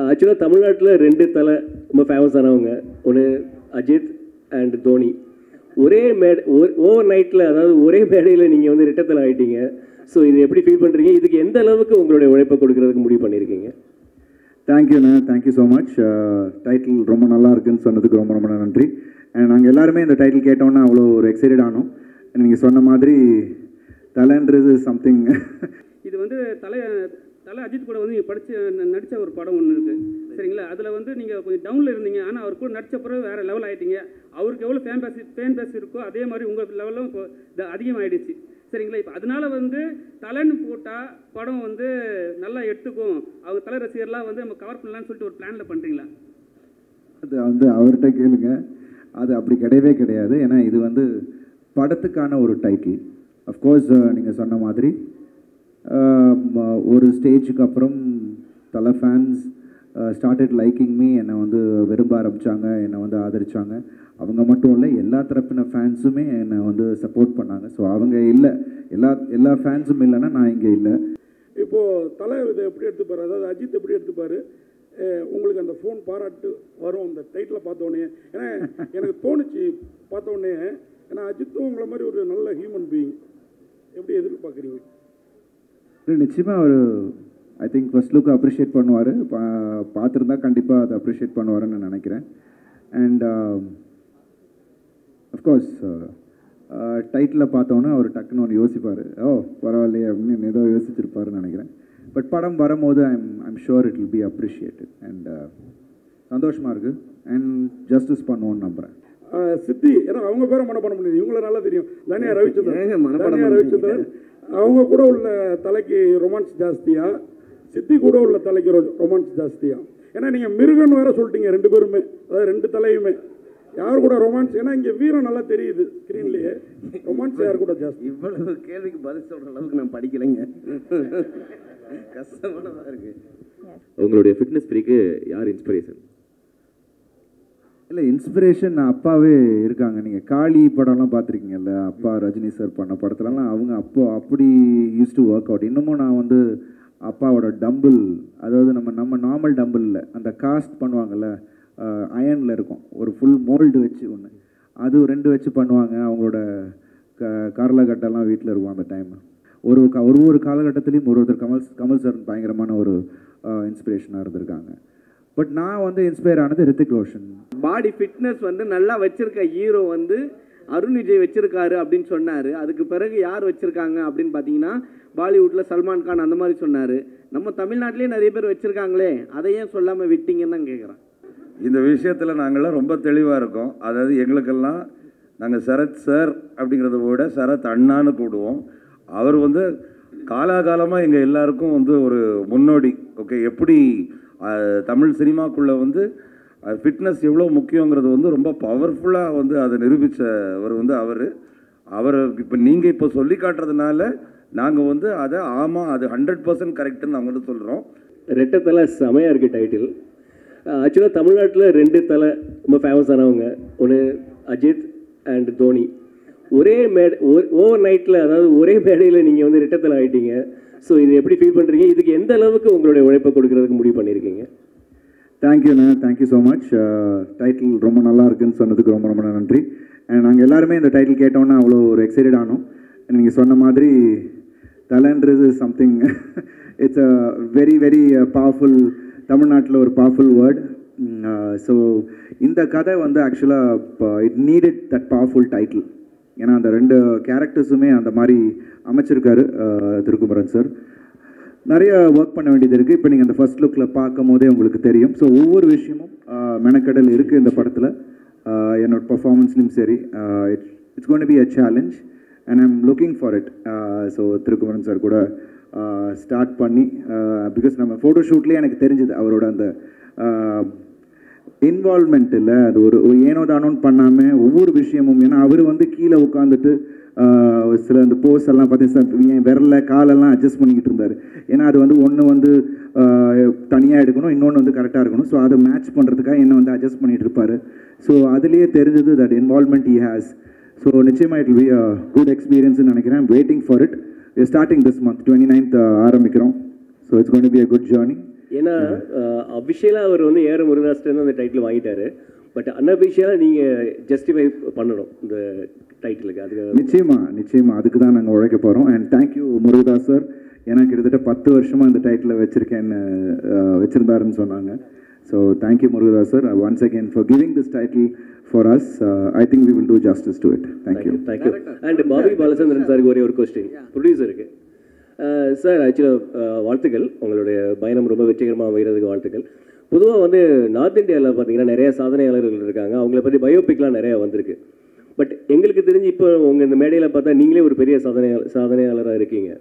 ஆக்சுவலாக தமிழ்நாட்டில் 2 தலை ரொம்ப ஃபேமஸானவங்க. ஒன்று அஜித் அண்ட் தோனி. ஒரே ஓவர் நைட்டில், அதாவது ஒரே மேடையில் நீங்கள் வந்து ரெட்டத்தலை ஆகிட்டீங்க. ஸோ இது எப்படி ஃபீல் பண்ணுறீங்க? இதுக்கு எந்த அளவுக்கு உங்களுடைய உழைப்பை கொடுக்கறதுக்கு முடிவு பண்ணியிருக்கீங்க? தேங்க்யூண்ணா, தேங்க்யூ ஸோ மச். டைட்டில் ரொம்ப நல்லா இருக்குன்னு சொன்னதுக்கு ரொம்ப ரொம்ப நன்றி. அண்ட் நாங்கள் எல்லாருமே இந்த டைட்டில் கேட்டோன்னா அவ்வளோ ஒரு எக்ஸைட்டட் ஆனோம். நீங்கள் சொன்ன மாதிரி தலைன்றது சம்திங். இது வந்து தலை அஜித் கூட வந்து நீங்கள் நடித்த ஒரு படம் ஒன்று இருக்குது, சரிங்களா? அதில் வந்து நீங்கள் கொஞ்சம் டவுனில் இருந்தீங்க, ஆனால் அவர் கூட நடித்த பிறகு வேறு லெவல் ஆகிட்டீங்க. அவருக்கு எவ்வளோ ஃபேன் பேஸ் இருக்கோ அதே மாதிரி உங்கள் லெவலும் இப்போ அதிகமாகிடுச்சு, சரிங்களா? இப்போ அதனால வந்து தலைன்னு போட்டால் படம் வந்து நல்லா எடுத்துக்கும், அவங்க தலை ரசிகர்லாம் வந்து நம்ம கவர் பண்ணலான்னு சொல்லிட்டு ஒரு பிளானில் பண்ணுறீங்களா? அது வந்து அவர்கிட்ட கேளுங்க. அது அப்படி கிடையவே கிடையாது. ஏன்னா இது வந்து படத்துக்கான ஒரு டைட்டில். அஃப்கோர்ஸ் நீங்கள் சொன்ன மாதிரி ஒரு ஸ்டேஜுக்கு அப்புறம் தலை ஃபேன்ஸ் ஸ்டார்டட் லைக்கிங் மீ. என்னை வந்து விரும்ப ஆரம்பித்தாங்க, என்னை வந்து ஆதரித்தாங்க. அவங்க மட்டும் இல்லை, எல்லா தரப்பின ஃபேன்ஸுமே என்னை வந்து சப்போர்ட் பண்ணாங்க. ஸோ அவங்க இல்லை, எல்லா ஃபேன்ஸும் இல்லைன்னா நான் இங்கே இல்லை. இப்போது தலை இதை எப்படி எடுத்துப்பார், அதாவது அஜித் எப்படி எடுத்துப்பார்? உங்களுக்கு அந்த ஃபோன் பாராட்டு வரும் அந்த டைட்டில் பார்த்தோன்னே? ஏன்னா எனக்கு தோணுச்சு பார்த்தோன்னே, ஏன்னா அஜித்தும் உங்களை மாதிரி ஒரு நல்ல ஹியூமன் பீயிங், எப்படி எதிர்பார்க்குறீங்க? நிச்சயமாக அவர் I think first look appreciate பண்ணுவார். பார்த்துருந்தா கண்டிப்பாக அதை அப்ரிஷியேட் பண்ணுவாருன்னு நான் நினைக்கிறேன். அண்ட் அஃப்கோர்ஸ் டைட்டில் பார்த்தோன்னே அவர் டக்குன்னு ஒன்று யோசிப்பார், ஓ பரவாயில்லையே அப்படின்னு ஏதோ யோசிச்சிருப்பாருன்னு நினைக்கிறேன். பட் படம் வரும்போது I'm sure it will B appreciated. And சந்தோஷமாக இருக்குது அண்ட் ஜஸ்டிஸ் பண்ணுவோன்னு நம்புகிறேன். சித்தி, ஏன்னா அவங்க பேரை மனப்பாடம் பண்ணி இவங்கள நல்லா தெரியும். தனியா ரவிச்சந்திரன் அவங்க கூட உள்ள தலைக்கு ரொமான்ஸ் ஜாஸ்தியா, சித்தி கூட உள்ள தலைக்கு ரொமான்ஸ் ஜாஸ்தியா? ஏன்னா நீங்கள் மிருகன் வேற சொல்லிட்டீங்க 2 பேருமே, அதாவது 2 தலையுமே. யார் கூட ரொமான்ஸ்? ஏன்னா இங்கே வீரம் நல்லா தெரியுது ஸ்க்ரீன்லேயே. ரொமான்ஸ் யார் கூட ஜாஸ்தி? இவ்வளவு கேள்விக்கு பதில் சொல்கிற அளவுக்கு நான் படிக்கலைங்க, கஷ்டமானதாக இருக்குது. உங்களுடைய ஃபிட்னஸ் ஃப்ரீக்கு யார் இன்ஸ்பிரேஷன்? இல்லை, இன்ஸ்பிரேஷன் அப்பாவே இருக்காங்க. நீங்கள் காளி படம்லாம் பார்த்துருக்கீங்கல்ல, அப்பா ரஜினி சார் பண்ண படத்துலலாம் அவங்க அப்படி யூஸ் டு ஒர்க் அவுட். இன்னமும் நான் வந்து அப்பாவோட டம்பிள், அதாவது நம்ம நார்மல் டம்பிள் இல்லை, அந்த காஸ்ட் பண்ணுவாங்கள்ல, அயனில் இருக்கும், ஒரு ஃபுல் மோல்டு வச்சு ஒன்று, அது 2 வச்சு பண்ணுவாங்க. அவங்களோட கார்லகட்டெல்லாம் வீட்டில் இருக்கும் அந்த டைம். ஒரு காலகட்டத்துலேயும் ஒருத்தர் கமல் சார் பயங்கரமான ஒரு இன்ஸ்பிரேஷனாக இருந்திருக்காங்க. பட் நான் வந்து இன்ஸ்பயர் ஆனது ரித்திக் ரோஷன். பாடி ஃபிட்னஸ் வந்து நல்லா வச்சிருக்க ஹீரோ வந்து அருண் விஜய் வச்சிருக்காரு அப்படின்னு சொன்னார். அதுக்கு பிறகு யார் வச்சிருக்காங்க அப்படின்னு பார்த்தீங்கன்னா பாலிவுட்டில் சல்மான் கான் அந்த மாதிரி சொன்னார். நம்ம தமிழ்நாட்டிலே நிறைய பேர் வச்சிருக்காங்களே, அதை ஏன் சொல்லாமல் விட்டீங்கன்னு தான் கேட்குறேன். இந்த விஷயத்தில் நாங்கள்லாம் ரொம்ப தெளிவாக இருக்கோம். அதாவது எங்களுக்கெல்லாம் நாங்கள் சரத் சார் அப்படிங்கிறத விட சரத் அண்ணான்னு கூடுவோம். அவர் வந்து காலாகாலமாக எங்கள் எல்லாருக்கும் வந்து ஒரு முன்னோடி. ஓகே, எப்படி தமிழ் சினிமாக்குள்ளே வந்து ஃபிட்னஸ் எவ்வளோ முக்கியங்கிறது வந்து ரொம்ப பவர்ஃபுல்லாக வந்து அதை நிரூபித்தவர் வந்து அவர் இப்போ நீங்கள் இப்போ சொல்லி காட்டுறதுனால நாங்கள் வந்து அதை ஆமாம் அது 100% கரெக்டுன்னு நாங்கள் வந்து சொல்கிறோம். ரெட்டத்தலை செமையாக இருக்குது டைட்டில். ஆக்சுவலாக தமிழ்நாட்டில் 2 தலை ரொம்ப ஃபேமஸானவங்க. ஒன்று அஜித் அண்ட் தோனி. ஒரே ஓவர் நைட்டில், அதாவது ஒரே மேடையில் நீங்கள் வந்து ரெட்டத்தலை ஆகிட்டீங்க. ஸோ இது எப்படி ஃபீல் பண்ணுறீங்க? இதுக்கு எந்த அளவுக்கு உங்களுடைய உழைப்பை கொடுக்கறதுக்கு முடிவு பண்ணியிருக்கீங்க? தேங்க்யூண்ணா, தேங்க்யூ ஸோ மச். டைட்டில் ரொம்ப நல்லா இருக்குன்னு சொன்னதுக்கு ரொம்ப ரொம்ப நன்றி. அண்ட் நாங்கள் எல்லாருமே இந்த டைட்டில் கேட்டோன்னா அவ்வளோ ஒரு எக்ஸைட்டட் ஆனோம். நீங்கள் சொன்ன மாதிரி தலைன்றது something, it's a very very powerful, தமிழ்நாட்டில் ஒரு பவர்ஃபுல் வேர்ட். ஸோ இந்த கதை வந்து ஆக்சுவலாக it needed that powerful title. ஏன்னா அந்த 2 கேரக்டர்ஸுமே அந்த மாதிரி அமைச்சிருக்காரு திருக்குமரன் சார். நிறைய ஒர்க் பண்ண வேண்டியது இருக்குது. இப்போ நீங்கள் அந்த ஃபர்ஸ்ட் லுக்கில் பார்க்கும் போதே உங்களுக்கு தெரியும். ஸோ ஒவ்வொரு விஷயமும் மெனக்கடல் இருக்குது இந்த படத்தில். என்னோட பர்ஃபார்மன்ஸ்லையும் சரி, it's going to be a challenge and I am looking for it. So Thirukumaran sir கூட ஸ்டார்ட் பண்ணி, பிகாஸ் நம்ம ஃபோட்டோ ஷூட்லேயே எனக்கு தெரிஞ்சுது அவரோட அந்த இன்வால்மெண்ட் இல்லை, அது ஒரு ஏனோ தானோன்னு பண்ணாமல் ஒவ்வொரு விஷயமும். ஏன்னா அவர் வந்து கீழே உட்காந்துட்டு சில அந்த போஸ் எல்லாம் பார்த்தீங்கன்னா விரல காலெல்லாம் அட்ஜஸ்ட் பண்ணிக்கிட்டு இருந்தார். ஏன்னா அது வந்து ஒன்று வந்து தனியாக எடுக்கணும், இன்னொன்று வந்து கரெக்டாக இருக்கணும். ஸோ அதை மேட்ச் பண்ணுறதுக்காக என்ன வந்து அட்ஜஸ்ட் பண்ணிகிட்டு இருப்பார். ஸோ அதுலேயே தெரிஞ்சது that involvement he has. So நிச்சயமாக it will be a good எக்ஸ்பீரியன்ஸ்னு நினைக்கிறேன். Waiting for it. Starting this month 29th ஆரம்பிக்கிறோம். So it's going to be a good journey. ஏன்னா அஃபிஷியலாக அவர் வந்து ஏஆர் முருகதாஸ்லேருந்து அந்த டைட்டில் வாங்கிட்டாரு. பட் அன்அஃபிஷியலாக நீங்கள் ஜஸ்டிஃபை பண்ணணும் இந்த டைட்டிலுக்கு. அதுக்கு நிச்சயமா அதுக்கு தான் நாங்கள் உழைக்க போகிறோம். And thank you Murugadoss sir. ஏன்னா கிட்டத்தட்ட 10 வருஷமாக இந்த டைட்டில் வச்சுருந்தாருன்னு சொன்னாங்க. So thank you Murugadoss sir once again for giving this title for us. I think we will do justice to it. Thank you. And Bobby Balachandran சாருக்கு ஒரே ஒரு கொஸ்டின் ப்ரொடியூசருக்கு. சார் ஆக்சுவலாக வாழ்த்துக்கள், உங்களுடைய பயணம் ரொம்ப வெற்றிகரமாக அமைகிறதுக்கு வாழ்த்துக்கள். பொதுவாக வந்து நார்த் இந்தியாவில் பார்த்தீங்கன்னா நிறைய சாதனையாளர்கள் இருக்காங்க, அவங்கள பற்றி பயோபிக்லாம் நிறையா வந்திருக்கு. பட் எங்களுக்கு தெரிஞ்சு இப்போ உங்கள் இந்த மேடையில் பார்த்தா நீங்களே ஒரு பெரிய சாதனையாளராக இருக்கீங்க.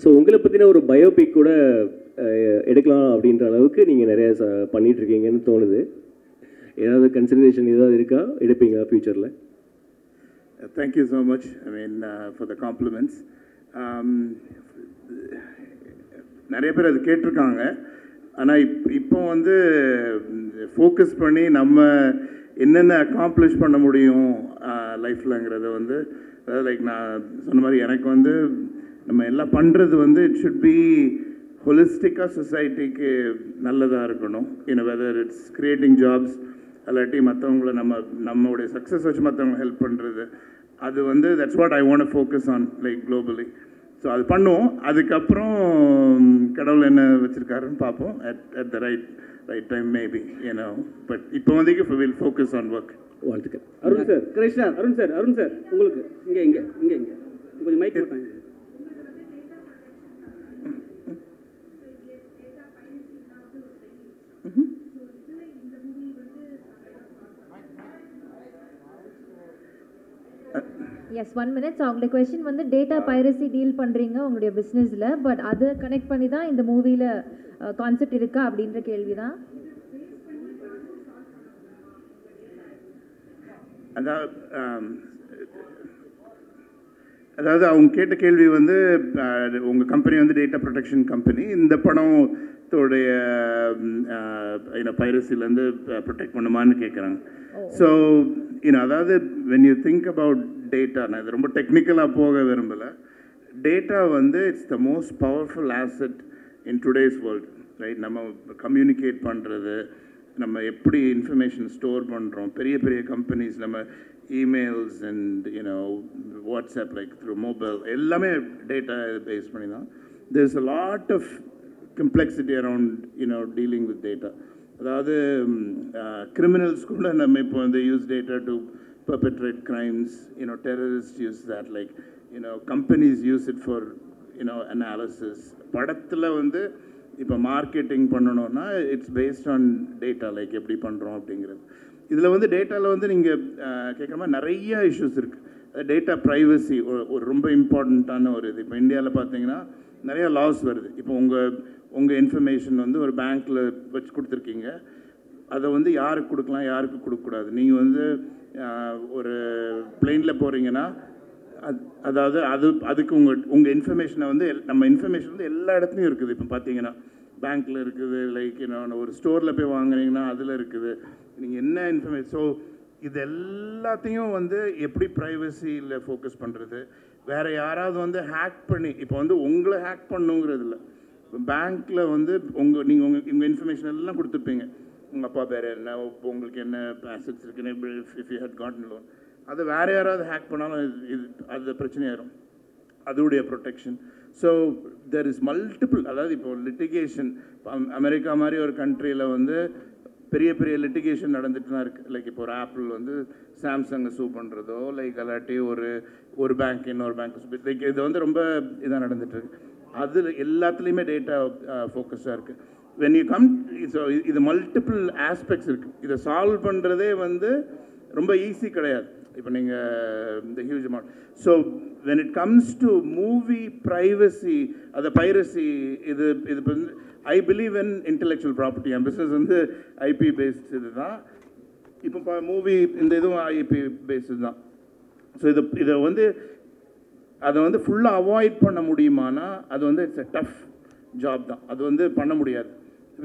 ஸோ உங்களை பற்றின ஒரு பயோபிக் கூட எடுக்கலாம் அப்படின்ற அளவுக்கு நீங்கள் நிறைய பண்ணிகிட்ருக்கீங்கன்னு தோணுது. ஏதாவது கன்சிடரேஷன் ஏதாவது இருக்கா, எடுப்பீங்களா ஃப்யூச்சரில்? Thank you so much for the compliments. நிறைய பேர் அது கேட்டிருக்காங்க. ஆனால் இப்போ வந்து ஃபோக்கஸ் பண்ணி நம்ம என்னென்ன அக்காம்ப்ளிஷ் பண்ண முடியும் லைஃப்லங்கிறத வந்து, அதாவது லைக் நான் சொன்ன மாதிரி எனக்கு வந்து நம்ம எல்லாம் பண்ணுறது வந்து இட் ஷுட் பி ஹொலிஸ்டிக்காக சொசைட்டிக்கு நல்லதாக இருக்கணும். வெதர் இட்ஸ் கிரியேட்டிங் ஜாப்ஸ் இல்லாட்டி மற்றவங்கள நம்மளுடைய சக்ஸஸ் வச்சு மற்றவங்களை ஹெல்ப் பண்ணுறது, அது வந்து that's what I want to focus on like globally. So அது பண்ணுவோம். அதுக்கப்புறம் கடவுள் என்ன வச்சுருக்காருன்னு பார்ப்போம் at the right time maybe, but இப்போ வந்து வில் ஃபோக்கஸ் ஆன் ஒர்க். வாழ்த்துக்கள். அருண் சார், கிருஷ்ணா, அருண் சார் உங்களுக்கு இங்கே கொஞ்சம் மைக் போட்டாங்க. Yes 1 minute. அவங்களுடைய கொஸ்டின் வந்து டேட்டா பைரசி டீல் பண்ணுறீங்க உங்களுடைய பிஸ்னஸில், பட் அதை கனெக்ட் பண்ணி தான் இந்த மூவியில் கான்செப்ட் இருக்கா அப்படின்ற கேள்வி தான். அதாவது அவங்க கேட்ட கேள்வி வந்து உங்கள் கம்பெனி வந்து டேட்டா ப்ரொடெக்ஷன் கம்பெனி, இந்த படத்தோடைய பைரசிலேருந்து ப்ரொடெக்ட் பண்ணுமான்னு கேட்குறாங்க. ஸோ அதாவது when you think about data, நான் இது ரொம்ப டெக்னிக்கலாக போக விரும்பலை. டேட்டா வந்து it's the most powerful asset in today's world, right? நம்ம கம்யூனிகேட் பண்ணுறது, நம்ம எப்படி இன்ஃபர்மேஷன் ஸ்டோர் பண்ணுறோம், பெரிய பெரிய கம்பெனிஸ் நம்ம emails and WhatsApp like through mobile எல்லாமே டேட்டா பேஸ் பண்ணி தான். There is a lot of complexity around dealing with data. அதாவது கிரிமினல்ஸ் கூட நம்ம இப்போ வந்து use data to perpetrate crimes, terrorists use that, like companies use it for analysis. படத்தில் வந்து இப்போ மார்க்கெட்டிங் பண்ணணும்னா it's based on data, like எப்படி பண்ணுறோம் அப்படிங்கிறது. இதில் வந்து டேட்டாவில் வந்து நீங்கள் கேட்குற மாதிரி நிறைய இஷ்யூஸ் இருக்குது. டேட்டா ப்ரைவசி ஒரு ரொம்ப இம்பார்ட்டண்ட்டான ஒரு இது. இப்போ இந்தியாவில் பார்த்தீங்கன்னா நிறைய லாஸ் வருது. இப்போ உங்கள் இன்ஃபர்மேஷன் வந்து ஒரு பேங்க்கில் வச்சு கொடுத்துருக்கீங்க, அதை வந்து யாருக்கு கொடுக்கலாம், யாருக்கு கொடுக்கக்கூடாது. நீங்கள் வந்து ஒரு பிளெயினில் போகிறீங்கன்னா அதாவது அதுக்கு உங்கள் இன்ஃபர்மேஷனை வந்து நம்ம இன்ஃபர்மேஷன் வந்து எல்லா இடத்துலையும் இருக்குது. இப்போ பார்த்தீங்கன்னா பேங்க்கில் இருக்குது, லைக் ஒரு ஸ்டோரில் போய் வாங்குறீங்கன்னா அதில் இருக்குது, நீங்கள் என்ன இன்ஃபர்மேஷன். ஸோ இது எல்லாத்தையும் வந்து எப்படி ப்ரைவசியில் ஃபோக்கஸ் பண்ணுறது, வேறு யாராவது வந்து ஹேக் பண்ணி இப்போ வந்து உங்களை ஹேக் பண்ணுங்கிறது இல்லை. இப்போ பேங்க்கில் வந்து நீங்கள் இன்ஃபர்மேஷன் எல்லாம் கொடுத்துருப்பீங்க, உங்கள் அப்பா பேர் என்ன, உங்களுக்கு என்ன அசெட்ஸ் இருக்குன்னு, if you had cotton loan, அதை வேறு யாராவது ஹேக் பண்ணாலும் அது பிரச்சனையாயிரும். அதோடைய protection. So there is multiple, அதாவது இப்போ லிட்டிகேஷன், அமெரிக்கா மாதிரி ஒரு கண்ட்ரியில் வந்து பெரிய பெரிய லிட்டிகேஷன் நடந்துட்டு தான் இருக்குது. லைக் இப்போ ஒரு ஆப்பிள் வந்து சாம்சங்கை சூ பண்ணுறதோ, லைக் அல்லாட்டி ஒரு பேங்க் இன்னொரு பேங்க், லைக் இது வந்து ரொம்ப இதாக நடந்துகிட்ருக்கு. அதில் எல்லாத்துலேயுமே டேட்டா ஃபோக்கஸாக இருக்குது. when you come, ஸோ இது மல்டிபிள் ஆஸ்பெக்ட்ஸ் இருக்குது. இதை சால்வ் பண்ணுறதே வந்து ரொம்ப ஈஸி கிடையாது. இப்போ நீங்கள் இந்த huge amount. So when it comes to movie privacy, அதை பைரசி, இது வந்து I believe in intellectual property. N business வந்து ஐபி பேஸ்டு இது தான். இப்போ மூவி இந்த இதுவும் ஐபி பேஸ்டு தான். ஸோ இதை வந்து அதை வந்து ஃபுல்லாக அவாய்ட் பண்ண முடியுமானா அது வந்து இட்ஸ் எ டஃப் ஜாப் தான். அது வந்து பண்ண முடியாது.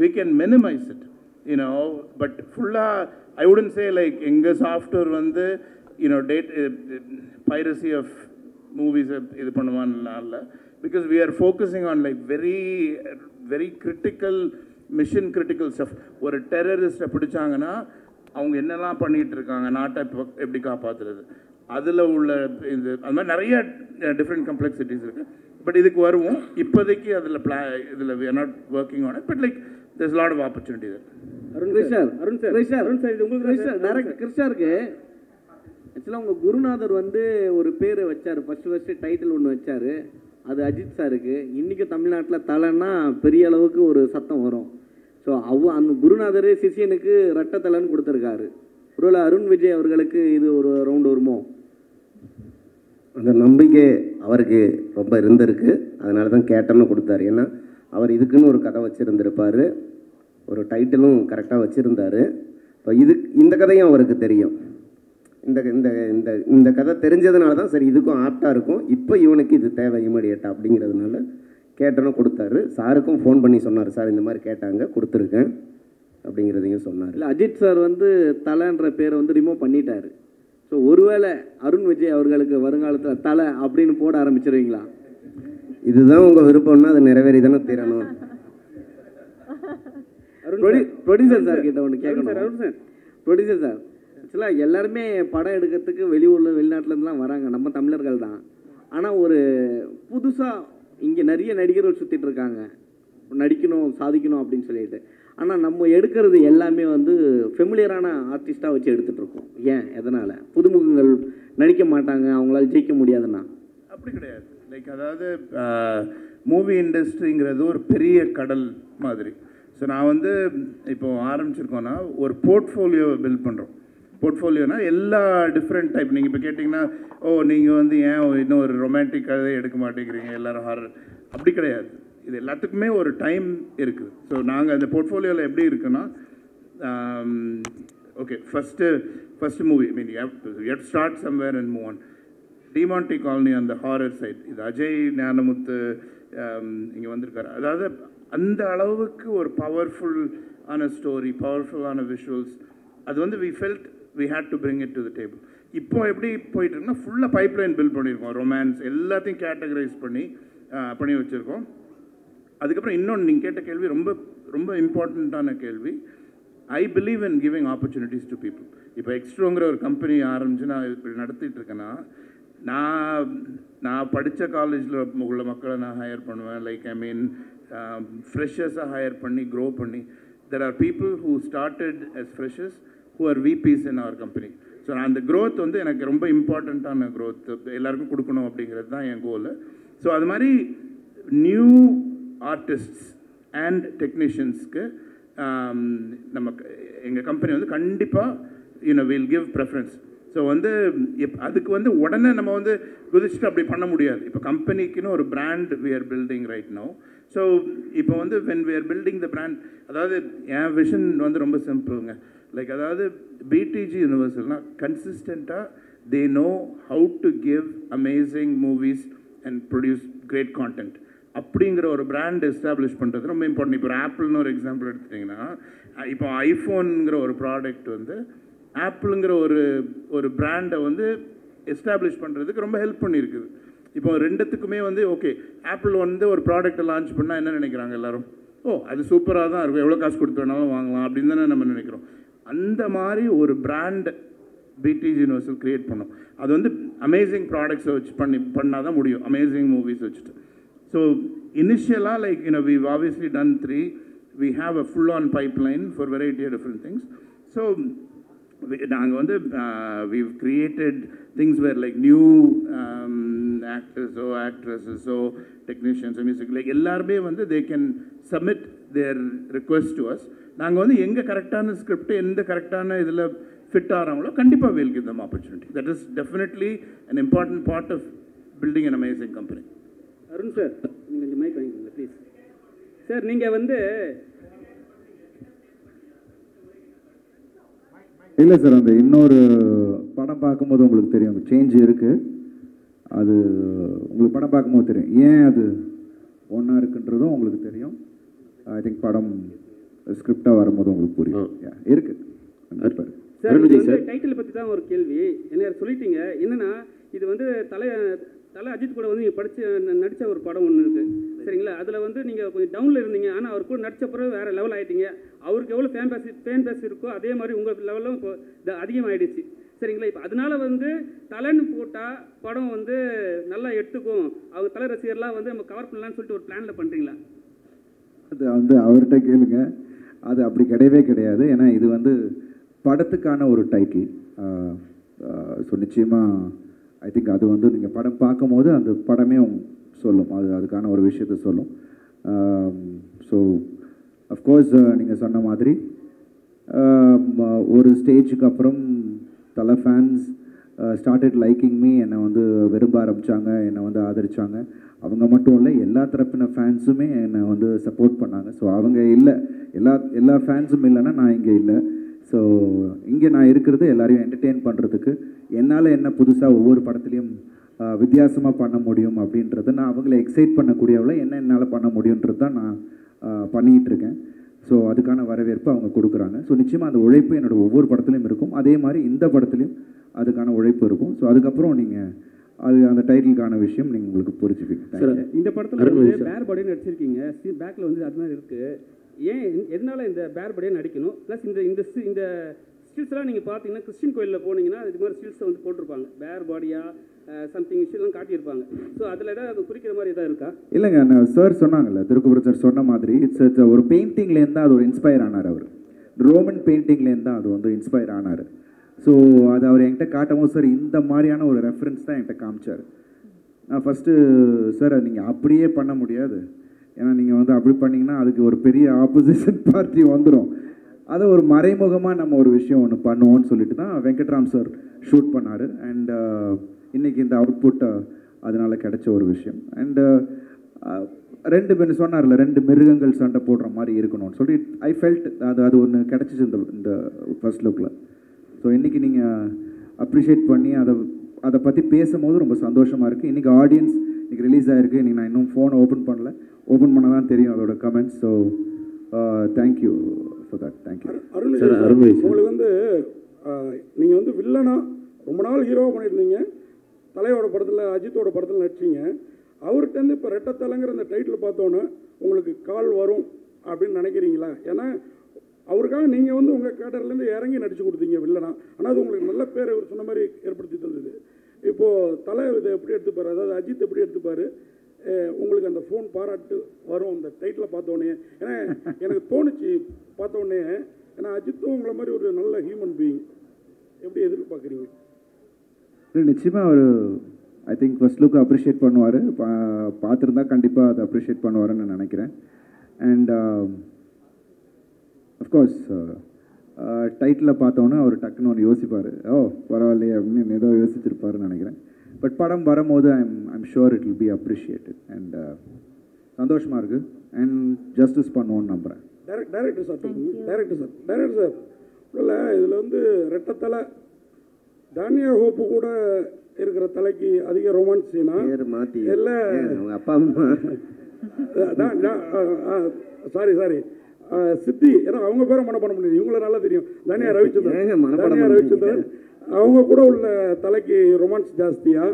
we can minimize it, but fulla I wouldn't say like enga software வந்து piracy of movies இது பண்ணுவான்ல, because we are focusing on like very very critical mission critical stuff. ஒரு டெரரிஸ்ட்டை பிடிச்சாங்கன்னா அவங்க என்னெல்லாம் பண்ணிகிட்டு இருக்காங்க, நாட்டை எப்படி காப்பாற்றுறது, அதில் உள்ள இது அது மாதிரி நிறைய டிஃப்ரெண்ட் காம்ப்ளெக்சிட்டிஸ் இருக்குது. பட் இதுக்கு வருவோம். இப்போதைக்கு அதில் இதில் we are not working on it, but like there's a lot of opportunity there. கிருஷ்ணருக்கு ஆக்சுவலாக உங்கள் குருநாதர் வந்து ஒரு பேர் வச்சார், ஃபஸ்ட்டு டைட்டில் ஒன்று வச்சார், அது அஜித் சாருக்கு. இன்றைக்கும் தமிழ்நாட்டில் தலைன்னா பெரிய அளவுக்கு ஒரு சத்தம் வரும். ஸோ அந்த குருநாதர் சிஷியனுக்கு ரெட்டை தலைன்னு கொடுத்துருக்காரு. ஒருவேளை அருண் விஜய் அவர்களுக்கு இது ஒரு ரவுண்ட் வருமோ? அந்த நம்பிக்கை அவருக்கு ரொம்ப இருந்திருக்கு, அதனால தான் கேட்டோன்னு கொடுத்தாரு. ஏன்னா அவர் இதுக்குன்னு ஒரு கதை வச்சுருந்துருப்பார், ஒரு டைட்டிலும் கரெக்டாக வச்சுருந்தார். இப்போ இந்த கதையும் அவருக்கு தெரியும். இந்த இந்த இந்த இந்த கதை தெரிஞ்சதுனால தான் சரி இதுக்கும் ஆப்டாக இருக்கும், இப்போ இவனுக்கு இது தேவை இமீடியட்டாக அப்படிங்கிறதுனால கேட்டோன்னு கொடுத்தாரு. சாருக்கும் ஃபோன் பண்ணி சொன்னார், சார் இந்த மாதிரி கேட்டாங்க கொடுத்துருக்கேன் அப்படிங்கிறதையும் சொன்னார். இல்லை, அஜித் சார் வந்து தலைன்ற பேரை வந்து ரிமூவ் பண்ணிட்டாரு. ஸோ ஒருவேளை அருண் விஜய் அவர்களுக்கு வருங்காலத்தில் தலை அப்படின்னு போட ஆரம்பிச்சிருவீங்களா? இதுதான் உங்கள் விருப்பம்னா அது நிறைவேறி தானே தீரணும். ப்ரொடியூசர் சார் கிட்ட ஒன்று கேட்கணும். ப்ரொடியூசர் சார், ஆக்சுவலாக எல்லாருமே படம் எடுக்கிறதுக்கு வெளிநாட்டிலேருந்துலாம் வராங்க, நம்ம தமிழர்கள் தான். ஆனால் ஒரு புதுசாக இங்கே நிறைய நடிகர்கள் சுற்றிட்டு இருக்காங்க, நடிக்கணும் சாதிக்கணும் அப்படின்னு சொல்லிட்டு. ஆனால் நம்ம எடுக்கிறது எல்லாமே வந்து ஃபெமிலியரான ஆர்டிஸ்ட்டாக வச்சு எடுத்துகிட்ருக்கோம். ஏன், எதனால்? புதுமுகங்கள் நடிக்க மாட்டாங்க, அவங்களால ஜெயிக்க முடியாதுன்னா? அப்படி கிடையாது. லைக் அதாவது மூவி இண்டஸ்ட்ரிங்கிறது ஒரு பெரிய கடல் மாதிரி. ஸோ நான் வந்து இப்போ ஆரம்பிச்சிருக்கோன்னா ஒரு போர்ட்ஃபோலியோவை பில்ட் பண்ணுறோம். போர்ட்ஃபோலியோனா எல்லா டிஃப்ரெண்ட் டைப். நீங்கள் இப்போ கேட்டிங்கன்னா, நீங்கள் வந்து ஏன் இன்னும் ஒரு ரொமான்டிக் கதை எடுக்க மாட்டேங்கிறீங்க, எல்லோரும் ஹாரர், அப்படி கிடையாது. இது எல்லாத்துக்குமே ஒரு டைம் இருக்குது. ஸோ நாங்கள் அந்த போர்ட்ஃபோலியோவில் எப்படி இருக்குன்னா, okay first movie mean you start somewhere and move on. Demonte colony அந்த ஹாரர் சைட், இது அஜய் ஞானமுத்து இங்கே வந்திருக்காரு. அதாவது அந்த அளவுக்கு ஒரு பவர்ஃபுல்லான ஸ்டோரி, பவர்ஃபுல்லான விஷுவல்ஸ், அது வந்து we felt we had to bring it to the table. இப்போ எப்படி போயிட்டு இருக்குன்னா ஃபுல்லாக பைப்லைன் பில்ட் பண்ணியிருக்கோம், ரொமான்ஸ் எல்லாத்தையும் கேட்டகரைஸ் பண்ணி வச்சுருக்கோம். அதுக்கப்புறம் இன்னொன்று நீங்கள் கேட்ட கேள்வி ரொம்ப ரொம்ப இம்பார்ட்டண்ட்டான கேள்வி. I believe in giving opportunities to people. இப்போ எக்ஸ்ட்ரோங்கிற ஒரு கம்பெனி ஆரம்பித்து நான் இப்படி நடத்திட்டு இருக்கேன்னா, நான் படித்த காலேஜில் உள்ள மக்களை நான் ஹையர் பண்ணுவேன். லைக் ஐ மீன் ஃப்ரெஷர்ஸை ஹையர் பண்ணி க்ரோ பண்ணி, there are people who started as freshers who are VPs in our company. So அந்த க்ரோத் வந்து எனக்கு ரொம்ப இம்பார்ட்டண்ட்டான க்ரோத் எல்லாருக்கும் கொடுக்கணும் அப்படிங்கிறது தான் என் கோல். ஸோ அது மாதிரி நியூ ஆர்டிஸ்ட்ஸ் அண்ட் டெக்னீஷியன்ஸ்க்கு எங்கள் கம்பெனி வந்து கண்டிப்பாக வில் கிவ் ப்ரெஃபரன்ஸ். ஸோ வந்து அதுக்கு வந்து உடனே நம்ம வந்து குதிச்சுட்டு அப்படி பண்ண முடியாது. இப்போ கம்பெனிக்குன்னு ஒரு brand we are building right now. So இப்போ வந்து when we are building the brand, அதாவது என் விஷன் வந்து ரொம்ப சிம்பிளுங்க. லைக் அதாவது பிடிஜி யூனிவர்சல்னால் கன்சிஸ்டண்ட்டாக they know how to give amazing movies and produce great content அப்படிங்கிற ஒரு பிராண்ட் எஸ்டாப்ளிஷ் பண்ணுறது ரொம்ப இம்பார்ட்டன்ட். இப்போ ஒரு ஆப்பிள்னு ஒரு எக்ஸாம்பிள் எடுத்துட்டிங்கன்னா, இப்போ ஐஃபோனுங்கிற ஒரு ப்ராடக்ட் வந்து ஆப்பிளுங்கிற ஒரு பிராண்டை வந்து எஸ்டாப்ளிஷ் பண்ணுறதுக்கு ரொம்ப ஹெல்ப் பண்ணியிருக்குது. இப்போ ரெண்டுத்துக்குமே வந்து ஓகே, ஆப்பிள் வந்து ஒரு ப்ராடக்ட்டை லான்ச் பண்ணால் என்ன நினைக்கிறாங்க எல்லோரும், அது சூப்பராக தான் இருக்கும், எவ்வளோ காசு கொடுத்து வேணாலும் வாங்கலாம் அப்படின்னு தானே நம்ம நினைக்கிறோம். அந்த மாதிரி ஒரு பிராண்ட் பிடிஜி யூனிவர்சல் க்ரியேட் பண்ணோம். அது வந்து அமேசிங் ப்ராடக்ட்ஸை வச்சு பண்ணால் தான் முடியும், அமேசிங் மூவிஸ் வச்சுட்டு. ஸோ இனிஷியலாக like we've obviously done 3. We have a full-on pipeline for variety of different things. So நாங்கள் வந்து we've created things where like new actors or actresses or technicians or music, like எல்லாருமே வந்து they can submit their request to us. நாங்கள் வந்து எங்கே கரெக்டான script எந்த கரெக்டான இதில் ஃபிட் ஆகிறாங்களோ கண்டிப்பாக we'll give them opportunity. That is definitely an important part of building an amazing company. Arun sir, நீங்கள் கொஞ்சம் மைக் வாங்கிக்கோங்க ப்ளீஸ். சார், நீங்கள் வந்து இல்லை சார், அந்த இன்னொரு படம் பார்க்கும்போது உங்களுக்கு தெரியும் சேஞ்ச் இருக்குது. அது உங்களுக்கு படம் பார்க்கும்போது தெரியும் ஏன் அது ஒன்றா இருக்குன்றதும் உங்களுக்கு தெரியும். ஐ திங்க் படம் ஸ்கிரிப்டாக வரும்போது உங்களுக்கு புரியும். இருக்குது சார் இது வந்து டைட்டில் பற்றி தான் ஒரு கேள்வி. என்ன சொல்லிட்டீங்க என்னன்னா, இது வந்து தலை அஜித் கூட வந்து நீங்கள் நடித்த ஒரு படம் ஒன்று இருக்குது சரிங்களா. அதில் வந்து நீங்கள் கொஞ்சம் டவுனில் இருந்தீங்க, ஆனால் அவர் கூட நடித்த பிறகு வேறு லெவல் ஆகிட்டீங்க. அவருக்கு எவ்வளோ ஃபேன் பேஸ் இருக்கோ அதே மாதிரி உங்கள் லெவலும் இப்போ அதிகமாகிடுச்சு சரிங்களா. இப்போ அதனால வந்து தலைன்னு போட்டால் படம் வந்து நல்லா எடுத்துக்கும், அவங்க தலை ரசிகர்லாம் வந்து நம்ம கவர் பண்ணலான்னு சொல்லிட்டு ஒரு பிளானில் பண்ணுறீங்களா? அது வந்து அவர்கிட்ட கேளுங்க. அது அப்படி கிடையவே கிடையாது. ஏன்னா இது வந்து படத்துக்கான ஒரு டைட்டில். ஸோ நிச்சயமாக ஐ திங்க் அது வந்து நீங்கள் படம் பார்க்கும்போது அந்த படமே சொல்லும், அதுக்கான ஒரு விஷயத்த சொல்லும். ஸோ அஃப்கோர்ஸ் நீங்கள் சொன்ன மாதிரி ஒரு ஸ்டேஜுக்கு அப்புறம் தலை ஃபேன்ஸ் ஸ்டார்டட் லைக்கிங் மீ, என்னை வந்து விரும்ப ஆரம்பித்தாங்க, என்னை வந்து ஆதரித்தாங்க. அவங்க மட்டும் இல்லை, எல்லா தரப்பின ஃபேன்ஸுமே என்னை வந்து சப்போர்ட் பண்ணாங்க. ஸோ அவங்க இல்லை, எல்லா ஃபேன்ஸும் இல்லைன்னா நான் இங்கே இல்லை. ஸோ இங்கே நான் இருக்கிறது எல்லாரையும் என்டர்டெயின் பண்ணுறதுக்கு, என்னால் என்ன புதுசாக ஒவ்வொரு படத்துலையும் வித்தியாசமாக பண்ண முடியும் அப்படின்றத நான் அவங்கள எக்ஸைட் பண்ணக்கூடியவளை என்ன என்னால் பண்ண முடியுன்றது தான் நான் பண்ணிக்கிட்டு இருக்கேன். ஸோ அதுக்கான வரவேற்பு அவங்க கொடுக்குறாங்க. ஸோ நிச்சயமாக அந்த உழைப்பு என்னோடய ஒவ்வொரு படத்துலையும் இருக்கும். அதே மாதிரி இந்த படத்துலையும் அதுக்கான உழைப்பு இருக்கும். ஸோ அதுக்கப்புறம் நீங்கள் அந்த டைட்டிலுக்கான விஷயம் நீங்கள் உங்களுக்கு புரிஞ்சுப்பீங்க. இந்த படத்தில் வந்து பேர் பாடின்னு நடிச்சிருக்கீங்க, பேக்கில் வந்து அது மாதிரி இருக்குது. ஏன் எதனால் இந்த பேர் பாடியாக நடிக்கணும்? ப்ளஸ் இந்த ஸ்டில்ஸ்லாம் நீங்கள் பார்த்தீங்கன்னா கிறிஸ்டின் கோயிலில் போனீங்கன்னா இது மாதிரி ஸ்டில்ஸை வந்து போட்டிருப்பாங்க, பேர் பாடியாக சம்திங் விஷயம்லாம் காட்டியிருப்பாங்க. ஸோ அதில் ஏதாவது அது குறிக்கிற மாதிரி எதாவது இருக்கா? இல்லைங்க, நான் சார் சொன்னாங்கல்ல, திருக்குறள் சார் சொன்ன மாதிரி இட்ஸ் ஒரு பெயிண்டிங்லேருந்து தான் அது ஒரு இன்ஸ்பயர் ஆனார். அவர் ரோமன் பெயிண்டிங்லேருந்து தான் அது வந்து இன்ஸ்பயர் ஆனார். ஸோ அது அவர் என்கிட்ட காட்டும் சார் இந்த மாதிரியான ஒரு ரெஃபரன்ஸ் தான் என்கிட்ட காமிச்சார். நான் ஃபஸ்ட்டு சார் நீங்கள் அப்படியே பண்ண முடியாது, ஏன்னா நீங்கள் வந்து அப்படி பண்ணிங்கன்னா அதுக்கு ஒரு பெரிய ஆப்போசிஷன் பார்ட்டி வந்துடும், அதை ஒரு மறைமுகமாக நம்ம ஒரு விஷயம் ஒன்று பண்ணுவோம்னு சொல்லிட்டு தான் வெங்கட்ராம் சார் ஷூட் பண்ணார். அண்ட் இன்றைக்கி இந்த அவுட்புட் அதனால் கிடைச்ச ஒரு விஷயம். அண்டு ரெண்டு பேர் சொன்னார்ல, ரெண்டு மிருகங்கள் சண்டை போடுற மாதிரி இருக்கணும்னு சொல்லி ஐ ஃபெல்ட் அது ஒன்று கிடச்சிச்சு இந்த ஃபர்ஸ்ட் லுக்கில். ஸோ இன்றைக்கி நீங்கள் அப்ரிஷியேட் பண்ணி அதை பற்றி பேசும்போது ரொம்ப சந்தோஷமாக இருக்குது. இன்றைக்கி ஆடியன்ஸ் இன்றைக்கி ரிலீஸ் ஆகிருக்கு. இன்றைக்கி நான் இன்னும் ஃபோனை ஓப்பன் பண்ண தான் தெரியும் அதோட comments. So thank you for that. Thank you. உங்களுக்கு வந்து நீங்கள் வந்து வில்லனா ரொம்ப நாள் ஹீரோவாக பண்ணியிருந்தீங்க, தலையோட படத்தில் அஜித்தோட படத்தில் நடிச்சிங்க. அவர்கிட்டருந்து இப்போ ரெட்டத்தலைங்கிற அந்த டைட்டில் பார்த்தோன்னே உங்களுக்கு கால் வரும் அப்படின்னு நினைக்கிறீங்களா? ஏன்னா அவருக்காக நீங்கள் வந்து உங்கள் கேட்டர்லேருந்து இறங்கி நடிச்சு கொடுத்தீங்க வில்லனா, ஆனால் அது உங்களுக்கு நல்ல பேர் இவர் சொன்ன மாதிரி ஏற்படுத்தி தந்தது. இப்போது தலை இதை எப்படி எடுத்துப்பார், அதாவது அஜித் எப்படி எடுத்துப்பார், உங்களுக்கு அந்த ஃபோன் பாராட்டு வரும் அந்த டைட்டில் பார்த்தோன்னே? ஏன்னா எனக்கு தோணுச்சு பார்த்தோன்னே, ஏன்னா அஜித்தும் உங்களை மாதிரி ஒரு நல்ல ஹியூமன் பீயிங், எப்படி எதிர்பார்க்குறீங்க? நிச்சயமாக அவர் I think first look appreciate பண்ணுவார், பார்த்துருந்தா கண்டிப்பாக அதை அப்ரிஷியேட் பண்ணுவாருன்னு நான் நினைக்கிறேன். அண்ட் அஃப்கோர்ஸ் டைட்டில் பார்த்தோன்னே அவர் டக்குன்னு ஒன்று யோசிப்பார், ஓ பரவாயில்லையே அப்படின்னு ஏதோ யோசிச்சிருப்பாருன்னு நினைக்கிறேன். பட் படம் வரும்போது I'm sure it will B appreciated. And சந்தோஷமாக இருக்குது அண்ட் ஜஸ்டிஸ் பண்ணுவோன்னு நம்புகிறேன். டைரக்டர் சார் இல்லை, இதில் வந்து ரெட்டத்தலை தானியா ஹோப்பு கூட இருக்கிற தலைக்கு அதிக ரொமான்ஸ் சீனா இல்லை? அப்பா அம்மா சாரி சித்தி, ஏன்னா அவங்க பேரை மன பண்ண முடியாது, இவங்கள நல்லா தெரியும். தானியா ரவிச்சந்திரன் அவங்க கூட உள்ள தலைக்கு ரொமான்ஸ் ஜாஸ்தியா,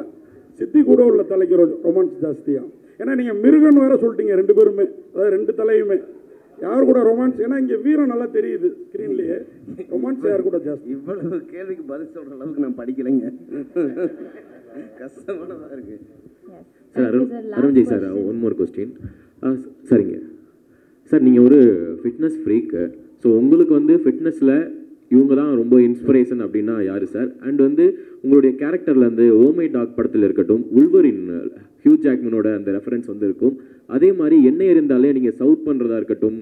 சித்தி கூட உள்ள தலைக்கு ரொமான்ஸ் ஜாஸ்தியா? ஏன்னா நீங்கள் மிருகன் வேற சொல்லிட்டீங்க ரெண்டு பேருமே, அதாவது ரெண்டு தலையுமே. யார் கூட ரொமான்ஸ்? ஏன்னா இங்கே வீரம் நல்லா தெரியுது ஸ்க்ரீன்லேயே, ரொமான்ஸ் யார் கூட ஜாஸ்தி? இவ்வளவு கேள்விக்கு பதில் சொல்கிற அளவுக்கு நான் படிக்கலைங்க, கஷ்டமானதாக இருக்கு. Sir Arunji sir, one more question. சரிங்க சார், நீங்கள் ஒரு ஃபிட்னஸ் ஃப்ரீக்கு, ஸோ உங்களுக்கு வந்து ஃபிட்னஸில் இவங்க தான் ரொம்ப இன்ஸ்பிரேஷன் அப்படின்னா யார் சார்? அண்ட் வந்து உங்களுடைய கேரக்டர்லேருந்து ஓமை டாக் படத்தில் இருக்கட்டும், உல்வரின் ஹியூ ஜாக்மனோட அந்த ரெஃபரன்ஸ் வந்து இருக்கும். அதே மாதிரி என்ன இருந்தாலே நீங்கள் சவுட் பண்ணுறதா இருக்கட்டும்,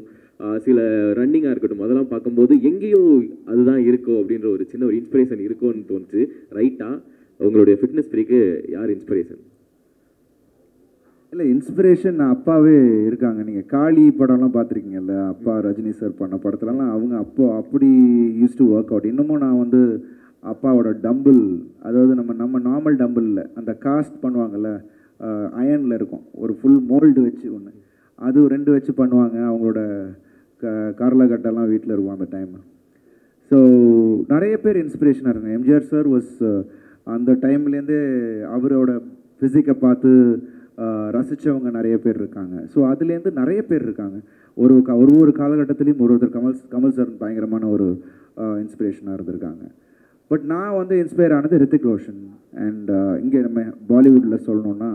சில ரன்னிங்காக இருக்கட்டும், அதெல்லாம் பார்க்கும்போது எங்கேயோ அதுதான் இருக்கோ அப்படின்ற ஒரு சின்ன ஒரு இன்ஸ்பிரேஷன் இருக்கும்னு தோணுச்சு. ரைட்டாக உங்களுடைய ஃபிட்னஸ் ஃப்ரீக்கு யார் இன்ஸ்பிரேஷன்? இல்லை, இன்ஸ்பிரேஷன் அப்பாவே இருக்காங்க. நீங்கள் காளி படம்லாம் பார்த்துருக்கீங்கல்ல, அப்பா ரஜினி சார் பண்ண படத்துலலாம் அவங்க அப்படி யூஸ் டு ஒர்க் அவுட். இன்னமும் நான் வந்து அப்பாவோட டம்பிள், அதாவது நம்ம நார்மல் டம்பிள் இல்லை, அந்த காஸ்ட் பண்ணுவாங்கள்ல, அயனில் இருக்கும் ஒரு ஃபுல் மோல்டு வச்சு ஒன்று, அது 2 வச்சு பண்ணுவாங்க. அவங்களோட கரலகட்டெல்லாம் வீட்டில் இருக்கும் அந்த டைம். ஸோ நிறைய பேர் இன்ஸ்பிரேஷனாக இருங்க. எம்ஜிஆர் சார் வாஸ் அந்த டைம்லேருந்தே அவரோட ஃபிசிக்கை பார்த்து ரசித்தவங்க நிறைய பேர் இருக்காங்க. ஸோ அதுலேருந்து நிறைய பேர் இருக்காங்க. ஒரு காலகட்டத்திலையும் ஒருத்தர் கமல் சார் பயங்கரமான ஒரு இன்ஸ்பிரேஷனாக இருந்திருக்காங்க. பட் நான் வந்து இன்ஸ்பயர் ஆனது ரித்திக் ரோஷன். அண்ட் இங்கே நம்ம பாலிவுட்டில் சொல்லணுன்னா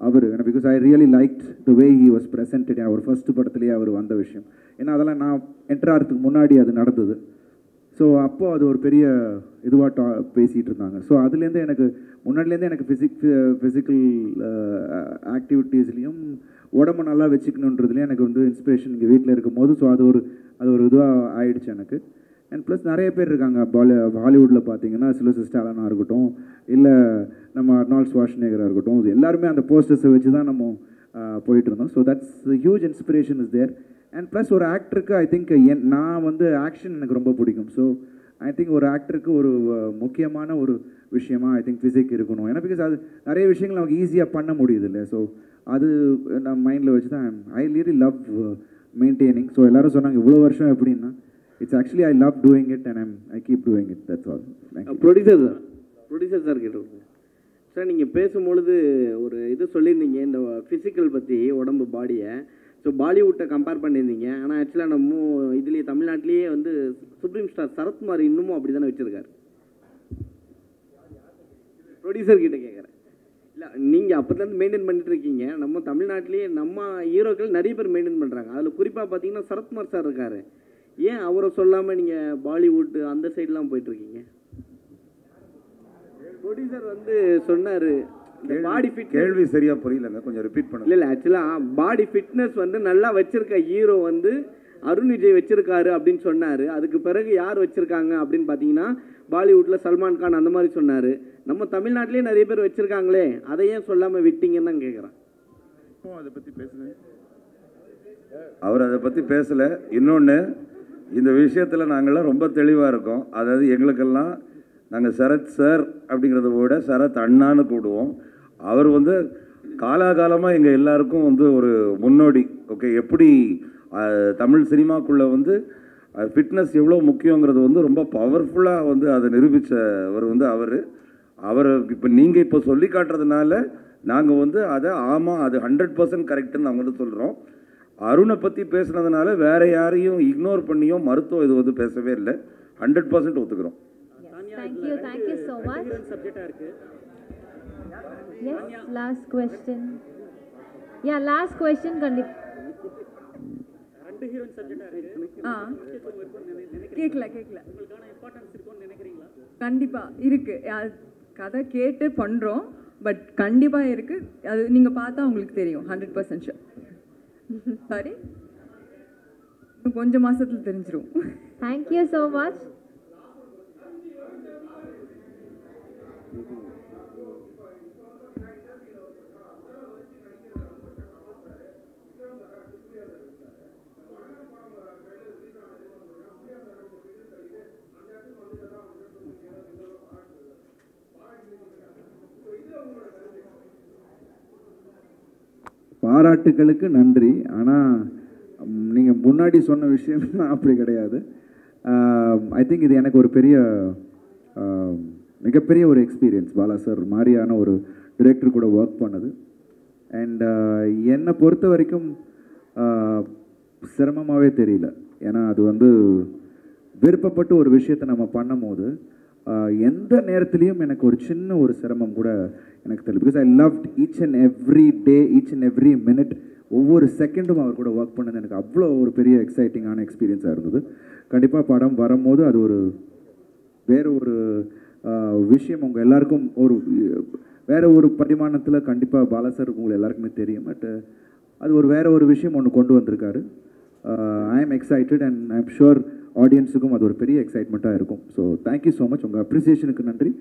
அவர் because I really like the way he was presented. அவர் ஃபஸ்ட்டு படத்துலேயே அவர் வந்த விஷயம் ஏன்னா அதெல்லாம் நான் என்ட்ராகிறதுக்கு முன்னாடி அது நடந்தது. ஸோ அப்போது அது ஒரு பெரிய இதுவாக பேசிகிட்டு இருந்தாங்க. ஸோ அதுலேருந்து எனக்கு முன்னாடிலேருந்தே எனக்கு ஃபிசிக்கல் ஆக்டிவிட்டீஸ்லேயும் உடம்பு நல்லா வச்சுக்கணுன்றதுலேயும் எனக்கு வந்து இன்ஸ்பிரேஷன் இங்கே வீட்டில் இருக்கும் போது. ஸோ அது ஒரு இதுவாக ஆயிடுச்சு எனக்கு. அண்ட் ப்ளஸ் நிறைய பேர் இருக்காங்க ஹாலிவுட்டில் பார்த்தீங்கன்னா சில்வஸ்டர் ஸ்டாலனாக இருக்கட்டும், இல்லை நம்ம அர்னால்ட் ஷ்வார்ஸ்நெகராக இருக்கட்டும், எல்லாருமே அந்த போஸ்டர்ஸை வச்சு தான் நம்ம போயிட்டு இருந்தோம். So that's huge inspiration is there. And plus ஒரு ஆக்டருக்கு ஐ திங்க் நான் வந்து ஆக்ஷன் எனக்கு ரொம்ப பிடிக்கும். ஸோ ஐ திங்க் ஒரு ஆக்டருக்கு ஒரு முக்கியமான ஒரு விஷயமா ஐ திங்க் ஃபிசிக் இருக்கணும். ஏன்னா பிகாஸ் அது நிறைய விஷயங்கள் நமக்கு ஈஸியாக பண்ண முடியுது இல்லை. ஸோ அது நான் மைண்டில் வச்சு தான் I really love maintaining. So எல்லோரும் சொன்னாங்க இவ்வளோ வருஷம் எப்படின்னா it's actually I love doing it and I keep doing it. That's all. Producer sir கேட்டு சார், நீங்கள் பேசும்பொழுது ஒரு இது சொல்லியிருந்தீங்க இந்த ஃபிசிக்கல் பற்றி, உடம்பு பாடியை. ஸோ பாலிவுட்டை கம்பேர் பண்ணியிருந்தீங்க. ஆனால் ஆக்சுவலாக நம்ம இதுலேயே தமிழ்நாட்டிலேயே வந்து சுப்ரீம் ஸ்டார் சரத்குமார் இன்னமும் அப்படி தானே வச்சுருக்காரு. ப்ரொடியூசர் கிட்ட கேட்குறேன். இல்லை நீங்கள் அப்போதுலேருந்து மெயின்டைன் பண்ணிட்டு இருக்கீங்க. நம்ம தமிழ்நாட்டிலேயே நம்ம ஹீரோக்கள் நிறைய பேர் மெயின்டைன் பண்ணுறாங்க. அதில் குறிப்பாக பார்த்தீங்கன்னா சரத்குமார் சார் இருக்கார். ஏன் அவரை சொல்லாமல் நீங்கள் பாலிவுட் அந்த சைட்லாம் போயிட்டுருக்கீங்க? ப்ரொடியூசர் வந்து சொன்னார் பாடி ஃபிட். கேள்வி சரியாக புரியலங்க, கொஞ்சம் ரிப்பீட் பண்ண. இல்லை ஆக்சுவலாக பாடி ஃபிட்னஸ் வந்து நல்லா வச்சுருக்க ஹீரோ வந்து அருண் விஜய் வச்சுருக்காரு அப்படின்னு சொன்னார். அதுக்கு பிறகு யார் வச்சுருக்காங்க அப்படின்னு பார்த்தீங்கன்னா பாலிவுட்டில் சல்மான் கான் அந்த மாதிரி சொன்னார். நம்ம தமிழ்நாட்டிலே நிறைய பேர் வச்சுருக்காங்களே, அதை ஏன் சொல்லாமல் விட்டீங்கன்னு தான் கேட்குறேன். அதை பற்றி பேசுகிறேன். அவர் அதை பற்றி பேசலை. இன்னொன்று, இந்த விஷயத்தில் நாங்கள்லாம் ரொம்ப தெளிவாக இருக்கோம். அதாவது எங்களுக்கெல்லாம் நாங்கள் சரத் சார் அப்படிங்கிறத விட சரத் அண்ணான்னு கூடுவோம். அவர் வந்து காலாகாலமாக எங்கள் எல்லாருக்கும் வந்து ஒரு முன்னோடி. ஓகே, எப்படி தமிழ் சினிமாக்குள்ளே வந்து ஃபிட்னஸ் எவ்வளோ முக்கியங்கிறது வந்து ரொம்ப பவர்ஃபுல்லாக வந்து அதை நிரூபித்தவர் வந்து அவர் இப்போ நீங்கள் இப்போ சொல்லி காட்டுறதுனால நாங்கள் வந்து அதை ஆமாம் அது 100% கரெக்டுன்னு நாங்கள் வந்து சொல்கிறோம். அருணை பற்றி பேசுனதுனால வேறு யாரையும் இக்னோர் பண்ணியும் மருத்துவம் இது வந்து பேசவே இல்லை. 100% ஒத்துக்கிறோம். Thank you so much. Yes, last question. Yeah, last question கண்டிப்பா. ரெண்டு ஹீரோயின் சப்ஜெக்டா இருக்கு. கேட்கல உங்களுக்கான இம்பார்ட்டன்ஸ் இருக்கும்னு நினைக்கிறீங்களா? கண்டிப்பா இருக்கு. கதை கேட்டு பண்றோம், பட் கண்டிப்பா இருக்கு. அது நீங்க பார்த்தா உங்களுக்கு தெரியும். 100% ஷூர். சாரி, கொஞ்சம் மாசத்துல தெரிஞ்சிரும். Thank you so much. பாராட்டுகளுக்கு நன்றி. ஆனால் நீங்கள் முன்னாடி சொன்ன விஷயம்லாம் அப்படி கிடையாது. ஐ திங்க் இது எனக்கு ஒரு மிகப்பெரிய ஒரு எக்ஸ்பீரியன்ஸ். பாலா சார் மாதிரியான ஒரு டிரெக்டர் கூட ஒர்க் பண்ணது. அண்ட் என்னை பொறுத்த வரைக்கும் சிரமமாகவே தெரியல. ஏன்னா அது வந்து விருப்பப்பட்டு ஒரு விஷயத்தை நம்ம பண்ணும் போது எந்த நேரத்துலையும் எனக்கு ஒரு சின்ன ஒரு சிரமம் கூட எனக்கு தெரியல. Because I loved each and every day, each and every minute, ஒவ்வொரு செகண்டும் அவர் கூட ஒர்க் பண்ணது எனக்கு அவ்வளோ ஒரு பெரிய எக்ஸைட்டிங்கான எக்ஸ்பீரியன்ஸாக இருந்தது. கண்டிப்பாக படம் வரும்போது அது ஒரு வேறு ஒரு விஷயம் உங்கள் எல்லாருக்கும் வேறு ஒரு பரிமாணத்தில் கண்டிப்பாக பாலாசர் உங்களுக்கு எல்லாருக்குமே தெரியும். பட் அது வேறு ஒரு விஷயம் ஒன்று கொண்டு வந்திருக்காரு. I am excited and I am sure ஆடியன்ஸுக்கும் அது ஒரு பெரிய எக்ஸைட்மெண்ட்டாக இருக்கும். So thank you so much. உங்கள் அப்ரிசியேஷனுக்கு நன்றி.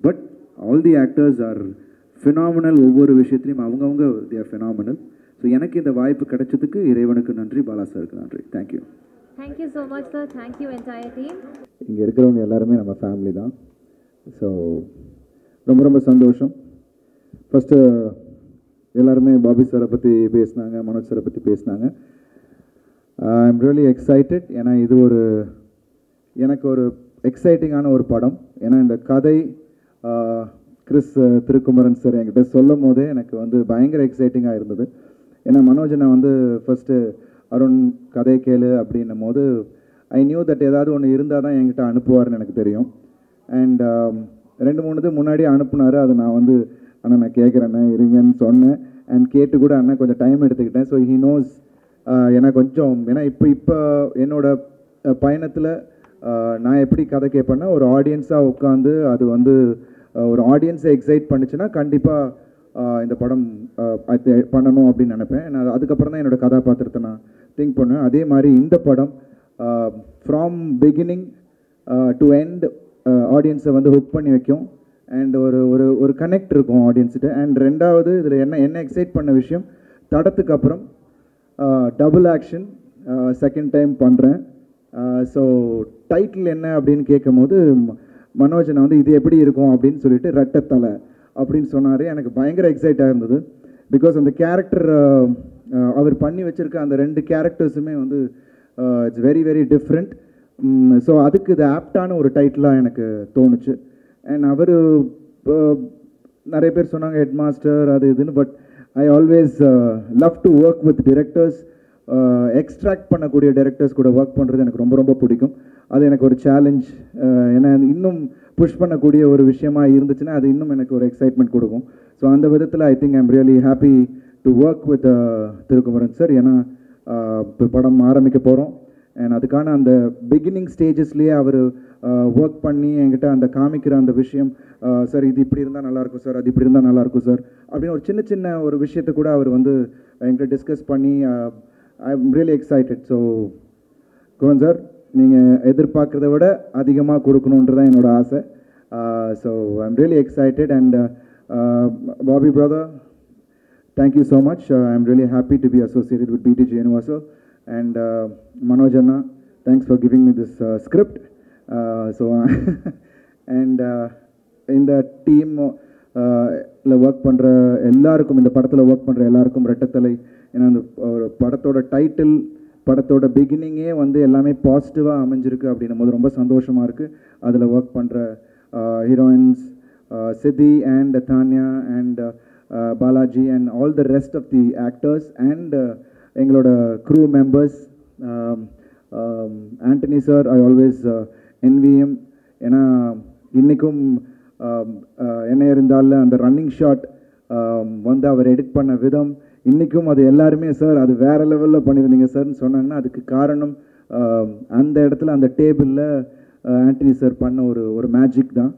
But all the actors are phenomenal. ஒவ்வொரு விஷயத்துலையும் அவங்கவுங்க தே ஆர் ஃபினாமினல். ஸோ எனக்கு இந்த வாய்ப்பு கிடைச்சதுக்கு இறைவனுக்கு நன்றி, பாலா சாருக்கு நன்றி. Thank you. Thank you so much, sir. Thank you, entire team. இங்கே இருக்கிறவங்க எல்லாருமே நம்ம ஃபேமிலி தான். ஸோ ரொம்ப ரொம்ப சந்தோஷம். ஃபஸ்ட்டு எல்லாருமே பாபி சாரை பற்றி பேசினாங்க, மனோஜ் சாரை பற்றி பேசினாங்க. I am really excited. ஏன்னா இது எனக்கு ஒரு எக்ஸைட்டிங்கான ஒரு படம். ஏன்னா இந்த கதை கிறிஸ் திருக்குமரன் சார் என்கிட்ட சொல்லும் போதே எனக்கு வந்து பயங்கர எக்ஸைட்டிங்காக இருந்தது. ஏன்னா மனோஜனை வந்து ஃபஸ்ட்டு அருண் கதை கேளு அப்படின்னும் போது ஐ நியூ தட் ஏதாவது ஒன்று இருந்தால் தான் என்கிட்ட அனுப்புவார்னு எனக்கு தெரியும். அண்ட் 2-3 இது முன்னாடியே அனுப்புனார். அது நான் வந்து அண்ணா நான் கேட்குறேண்ணே இருங்கன்னு சொன்னேன். அண்ட் கேட்டு கூட அண்ணா கொஞ்சம் டைம் எடுத்துக்கிட்டேன். ஸோ ஹீ நோஸ் ஏன்னா கொஞ்சம் ஏன்னா இப்போ என்னோட பயணத்தில் நான் எப்படி கதை கேட்பேன்னா ஒரு ஆடியன்ஸாக உட்காந்து அது வந்து ஒரு ஆடியன்ஸை எக்ஸைட் பண்ணிச்சுன்னா கண்டிப்பாக இந்த படம் பண்ணணும் அப்படின்னு நினைப்பேன். நான் அதுக்கப்புறம் தான் என்னோடய கதாபாத்திரத்தை நான் திங்க் பண்ணுவேன். அதே மாதிரி இந்த படம் ஃப்ரம் பிகினிங் டு எண்ட் ஆடியன்ஸை வந்து ஹுக் பண்ணி வைக்கும். அண்ட் ஒரு கனெக்ட் இருக்கும் ஆடியன்ஸ்கிட்ட. அண்ட் ரெண்டாவது இதில் என்ன எக்ஸைட் பண்ண விஷயம், தடத்துக்கு அப்புறம் டபுள் ஆக்ஷன் செகண்ட் டைம் பண்ணுறேன். ஸோ டைட்டில் என்ன அப்படின்னு கேட்கும் போது மனோஜனை வந்து இது எப்படி இருக்கும் அப்படின்னு சொல்லிட்டு ரெட்டத்தலை அப்படின்னு சொன்னார். எனக்கு பயங்கர எக்ஸைட்டாக இருந்தது. பிகாஸ் அந்த கேரக்டர் அவர் பண்ணி வச்சுருக்க அந்த 2 கேரக்டர்ஸுமே வந்து it's very very different. So அதுக்கு இது ஆப்டான ஒரு டைட்டிலாக எனக்கு தோணுச்சு. அண்ட் அவர் நிறைய பேர் சொன்னாங்க ஹெட் மாஸ்டர் அது இதுன்னு. But I always love to work with directors. Extract பண்ணக்கூடிய டைரக்டர்ஸ் கூட ஒர்க் பண்ணுறது எனக்கு ரொம்ப ரொம்ப பிடிக்கும். அது எனக்கு ஒரு சேலஞ்ச். ஏன்னா இன்னும் புஷ் பண்ணக்கூடிய ஒரு விஷயமா இருந்துச்சுன்னா அது இன்னும் எனக்கு ஒரு எக்ஸைட்மெண்ட் கொடுக்கும். ஸோ அந்த விதத்தில் I think I'm really happy to work with Thirukumaran sir. ஏன்னா இப்போ படம் ஆரம்பிக்க போகிறோம். அண்ட் அதுக்கான அந்த பிகினிங் ஸ்டேஜஸ்லேயே அவர் ஒர்க் பண்ணி என்கிட்ட அந்த காமிக்கிற அந்த விஷயம், சார் இது இப்படி இருந்தால் நல்லாயிருக்கும் சார், அது இப்படி இருந்தால் நல்லாயிருக்கும் சார் அப்படின்னு ஒரு சின்ன ஒரு விஷயத்தை கூட அவர் வந்து என்கிட்ட டிஸ்கஸ் பண்ணி I am really excited. So Kumaran sir நீங்கள் எதிர்பார்க்குறத விட அதிகமாக கொடுக்கணுன்றதான் என்னோடய ஆசை. So I am really excited. And Bobby brother, thank you so much. I'm really happy to be associated with BTG Universal. And Manoj Anna, thanks for giving me this script. And in the team work பண்ணுற எல்லாருக்கும், இந்த படத்தில் work பண்ணுற எல்லாருக்கும் ரெட்டத்தலை. ஏன்னா அந்த ஒரு படத்தோட டைட்டில், படத்தோட பிகினிங்கே வந்து எல்லாமே பாசிட்டிவாக அமைஞ்சிருக்கு அப்படின்னும் போது ரொம்ப சந்தோஷமாக இருக்குது. அதில் ஒர்க் பண்ணுற ஹீரோயின்ஸ் சித்தி and Tania and Balaji and all the rest of the actors and எங்களோட crew members. Anthony sir, I always envy him. ஏன்னா இன்றைக்கும் என்ன இருந்தாலும் அந்த ரன்னிங் ஷாட் வந்து அவர் எடிட் பண்ண விதம் இன்றைக்கும் அது எல்லாருமே சார் அது வேறு லெவலில் பண்ணியிருந்தீங்க சார்னு சொன்னாங்கன்னா அதுக்கு காரணம் அந்த இடத்துல அந்த டேபிளில் ஆண்டனி சார் பண்ண ஒரு மேஜிக் தான்.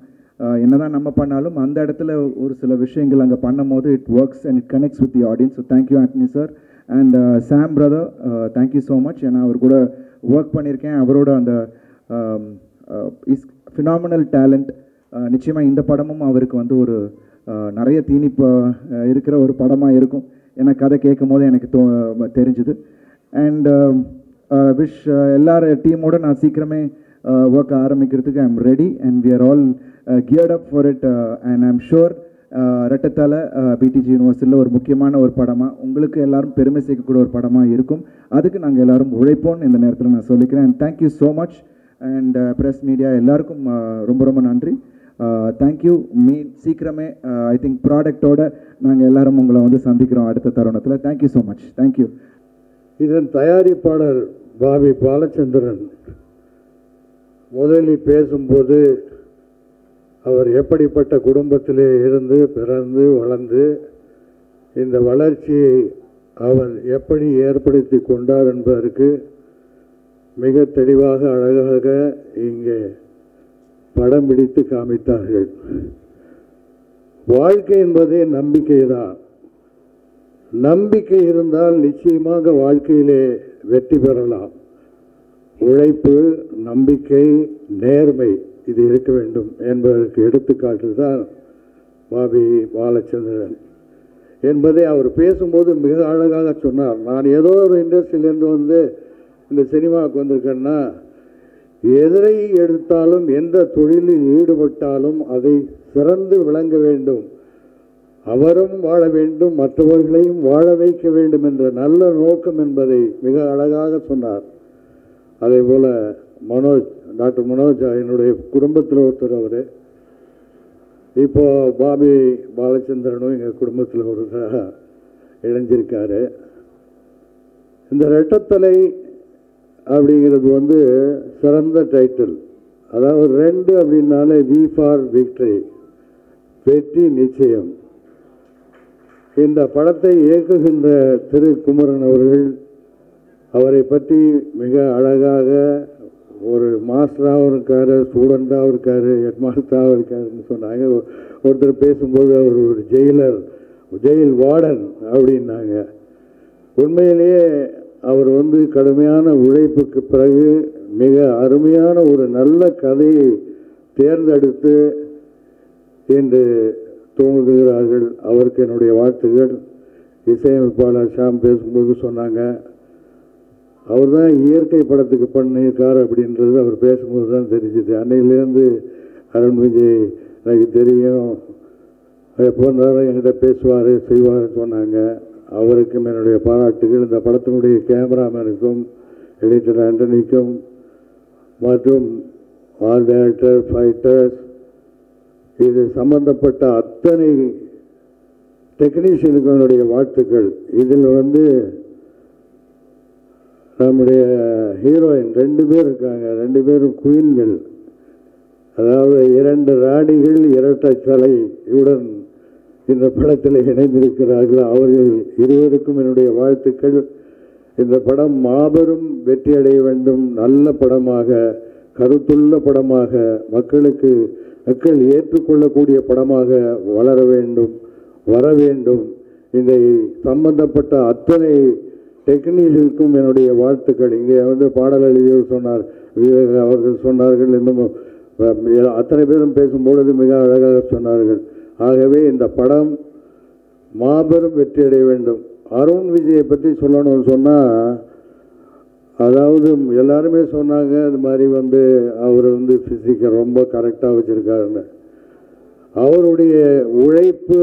என்னதான் நம்ம பண்ணாலும் அந்த இடத்துல ஒரு சில விஷயங்கள் அங்கே பண்ணும் போது it works and it connects with the audience. So thank you Antony sir. And Sam brother, thank you so much. ஏன்னா அவர் கூட ஒர்க் பண்ணியிருக்கேன். அவரோட அந்த இஸ் ஃபினாமினல் டேலண்ட். நிச்சயமாக இந்த படமும் அவருக்கு வந்து ஒரு நிறைய தீனி இருக்கிற ஒரு படமாக இருக்கும். ஏன்னா கதை கேட்கும் போது எனக்கு தெரிஞ்சுது. அண்ட் விஷ் எல்லார டீமோடு நான் சீக்கிரமே ஒர்க் ஆரம்பிக்கிறதுக்கு I am ready and we are all geared up for it. And I'm sure Rettathala BTG யூனிவர்சிட்டியில் ஒரு முக்கியமான ஒரு படமாக உங்களுக்கு எல்லாரும் பெருமை சேர்க்கக்கூடிய ஒரு படமாக இருக்கும். அதுக்கு நாங்கள் எல்லோரும் உழைப்போம்னு இந்த நேரத்தில் நான் சொல்லிக்கிறேன். And thank you so much. And press media எல்லாருக்கும் ரொம்ப ரொம்ப நன்றி. தேங்க்யூ. சீக்கிரமே ஐ திங்க் ப்ராடக்டோட நாங்கள் எல்லாரும் உங்களை வந்து சந்திக்கிறோம் அடுத்த தருணத்தில். Thank you so much. தேங்க்யூ. இதன் தயாரிப்பாளர் பாபி பாலச்சந்திரன் முதலில் பேசும்போது அவர் எப்படிப்பட்ட குடும்பத்திலே இருந்து பிறந்து வளர்ந்து இந்த வளர்ச்சியை அவர் எப்படி ஏற்படுத்தி கொண்டார் என்பதற்கு மிக தெளிவாக அழகாக இங்கே படம் பிடித்து காமித்தார்கள். வாழ்க்கை என்பதே நம்பிக்கை தான். நம்பிக்கை இருந்தால் நிச்சயமாக வாழ்க்கையிலே வெற்றி பெறலாம். உழைப்பு, நம்பிக்கை, நேர்மை இது இருக்க வேண்டும் என்பதற்கு எடுத்துக்காட்டு தான் பாபி பாலச்சந்திரன் என்பதை அவர் பேசும்போது மிக அழகாக சொன்னார். நான் ஏதோ ஒரு இண்டஸ்ட்ரியிலேருந்து வந்து இந்த சினிமாவுக்கு வந்திருக்கேன்னா எதை எடுத்தாலும் எந்த தொழிலில் ஈடுபட்டாலும் அதை சிறந்து விளங்க வேண்டும், அவரும் வாழ வேண்டும், மற்றவர்களையும் வாழ வைக்க வேண்டும் என்ற நல்ல நோக்கம் என்பதை மிக அழகாக சொன்னார். அதே போல் மனோஜ், டாக்டர் மனோஜ் என்னுடைய குடும்பத்தில் ஒருத்தர். அவர் இப்போ பாபி பாலச்சந்திரனும் எங்கள் குடும்பத்தில் ஒருத்தராக இணைஞ்சிருக்காரு. இந்த ரெட்டத்தலை அப்படிங்கிறது வந்து சிறந்த டைட்டில். அதாவது 2 அப்படின்னாலே வி ஃபார் விக்டரி, வெற்றி நிச்சயம். இந்த படத்தை இயக்குகின்ற திரு குமரன் அவர்கள் அவரை பற்றி மிக அழகாக ஒரு மாஸ்டராகவும் இருக்கார், ஸ்டூடெண்ட்டாகவும் இருக்கார், ஹெட் மாஸ்டராகவும் இருக்காருன்னு சொன்னாங்க. ஒருத்தர் பேசும்போது அவர் ஒரு ஜெயில் வார்டன் அப்படின்னாங்க. உண்மையிலேயே அவர் வந்து கடுமையான உழைப்புக்கு பிறகு மிக அருமையான ஒரு நல்ல கதையை தேர்ந்தெடுத்து இன்று தூங்குகிறார்கள். அவருக்கு என்னுடைய வாழ்த்துகள். இசையமைப்பாளர் ஷாம் பேசும்போது சொன்னாங்க, அவர் தான் இயற்கை படத்துக்கு பண்ணியிருக்கார் அப்படின்றது அவர் பேசும்போது தான் தெரிஞ்சுது. அன்னையிலேருந்து அருண் விஜய் எனக்கு தெரியும், எப்போ நேரம் என்கிட்ட பேசுவார் செய்வார்னு சொன்னாங்க. அவருக்கும் என்னுடைய பாராட்டுகள். இந்த படத்தினுடைய கேமராமேனுக்கும் எடிட்டர் ஆண்டனிக்கும் மற்றும் ஆல் டைரக்டர், ஃபைட்டர்ஸ், இது சம்பந்தப்பட்ட அத்தனை டெக்னீஷியனுக்கும் என்னுடைய வாழ்த்துக்கள். இதில் வந்து நம்முடைய ஹீரோயின் 2 பேர் இருக்காங்க, 2 பேரும் குயின்கள். அதாவது 2 ராணிகள் இரட்டை தலையுடன் இந்த படத்தில் இணைந்திருக்கிறார்கள். அவர்கள் இருவருக்கும் என்னுடைய வாழ்த்துக்கள். இந்த படம் மாபெரும் வெற்றி அடைய வேண்டும், நல்ல படமாக, கருத்துள்ள படமாக, மக்கள் ஏற்றுக்கொள்ளக்கூடிய படமாக வளர வேண்டும், வர வேண்டும். இந்த சம்பந்தப்பட்ட அத்தனை டெக்னீஷியனுக்கும் என்னுடைய வாழ்த்துக்கள். இங்கே வந்து பாடல் எழுதியவர் சொன்னார், விவேக் அவர்கள் சொன்னார்கள், இன்னும் அத்தனை பேரும் பேசும்பொழுது மிக அழகாக சொன்னார்கள். ஆகவே இந்த படம் மாபெரும் வெற்றி அடைய வேண்டும். அருண் விஜயை பற்றி சொல்லணும்னு சொன்னால், அதாவது எல்லாருமே சொன்னாங்க அது மாதிரி வந்து அவர் வந்து ஃபிசிக்கை ரொம்ப கரெக்டாக வச்சுருக்காருன்னு. அவருடைய உழைப்பு,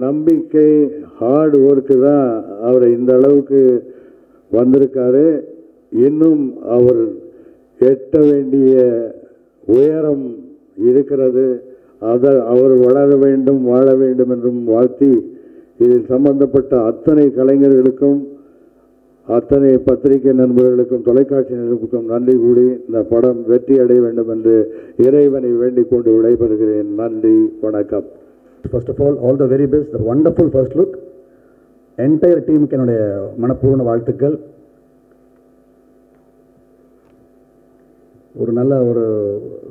நம்பிக்கை, ஹார்ட் ஒர்க்கு தான் அவரை இந்த அளவுக்கு வந்திருக்காரு. இன்னும் அவர் எட்ட வேண்டிய உயரம் இருக்கிறது. அவர் வளர வேண்டும், வாழ வேண்டும் என்றும் வாழ்த்தி, இதில் சம்பந்தப்பட்ட அத்தனை கலைஞர்களுக்கும், அத்தனை பத்திரிகை நண்பர்களுக்கும், தொலைக்காட்சி நண்பர்களுக்கும் நன்றி கூடி இந்த படம் வெற்றி அடைய வேண்டும் என்று இறைவனை வேண்டிக் கொண்டு விடைபெறுகிறேன். நன்றி, வணக்கம். First of all the very best, the wonderful first look. Entire டீமுக்கு என்னுடைய மனப்பூர்வ வாழ்த்துக்கள். ஒரு நல்ல ஒரு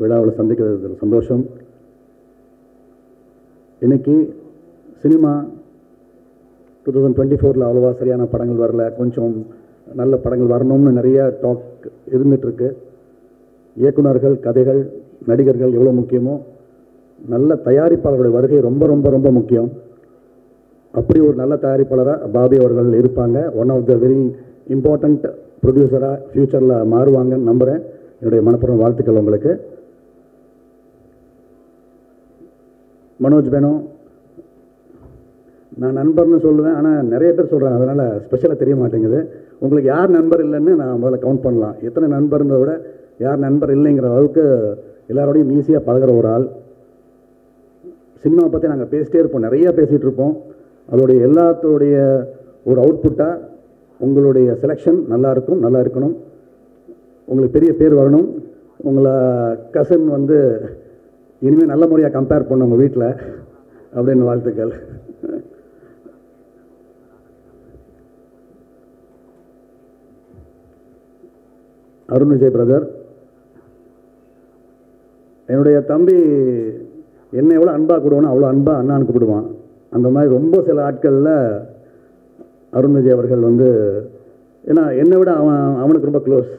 விழாவில் சந்திக்கிறது சந்தோஷம். இன்னைக்கு சினிமா 2024 அவ்வளோவா சரியான படங்கள் வரல, கொஞ்சம் நல்ல படங்கள் வரணும்னு நிறைய டாக் இருந்துகிட்ருக்கு. இயக்குனர்கள், கதைகள், நடிகர்கள் எவ்வளோ முக்கியமோ, நல்ல தயாரிப்பாளர்களுடைய வருகை ரொம்ப ரொம்ப ரொம்ப முக்கியம். அப்படி ஒரு நல்ல தயாரிப்பாளராக பாபி அவர்கள் இருப்பாங்க. One of the very important ப்ரொடியூசராக ஃப்யூச்சரில் மாறுவாங்கன்னு நம்புகிறேன். என்னுடைய மனப்பூர்வ வாழ்த்துக்கள் உங்களுக்கு. மனோஜ் வேணும், நான் நண்பர்னு சொல்லுவேன், ஆனால் நிறைய பேர் சொல்கிறாங்க, அதனால் ஸ்பெஷலாக தெரிய மாட்டேங்குது. உங்களுக்கு யார் நண்பர் இல்லைன்னு நான் முதல்ல கவுண்ட் பண்ணலாம். எத்தனை நண்பர்ன்றத விட யார் நண்பர் இல்லைங்கிற அளவுக்கு எல்லாரோடையும் ஈஸியாக பழகிற ஒரு ஆள். சினிமாவை பற்றி நாங்கள் பேசிட்டே இருப்போம், நிறையா பேசிகிட்டு இருப்போம். அதோடைய எல்லாத்தோடைய ஒரு அவுட்புட்டாக உங்களுடைய செலெக்ஷன் நல்லா இருக்கணும், உங்களுக்கு பெரிய பேர் வரணும். உங்களை கசின் வந்து இனிமேல் நல்ல முறையாக கம்பேர் பண்ண உங்கள் வீட்டில் அப்படின்னு வாழ்த்துக்கள். அருண் விஜய் பிரதர், என்னுடைய தம்பி என்னை எவ்வளோ அன்பாக கூடுவானோ அவ்வளோ அன்பாக அண்ணான்னு கூப்பிடுவான். அந்த மாதிரி ரொம்ப சில ஆட்களில் அருண் விஜய் அவர்கள் வந்து, ஏன்னா என்னை விட அவனுக்கு ரொம்ப க்ளோஸ்,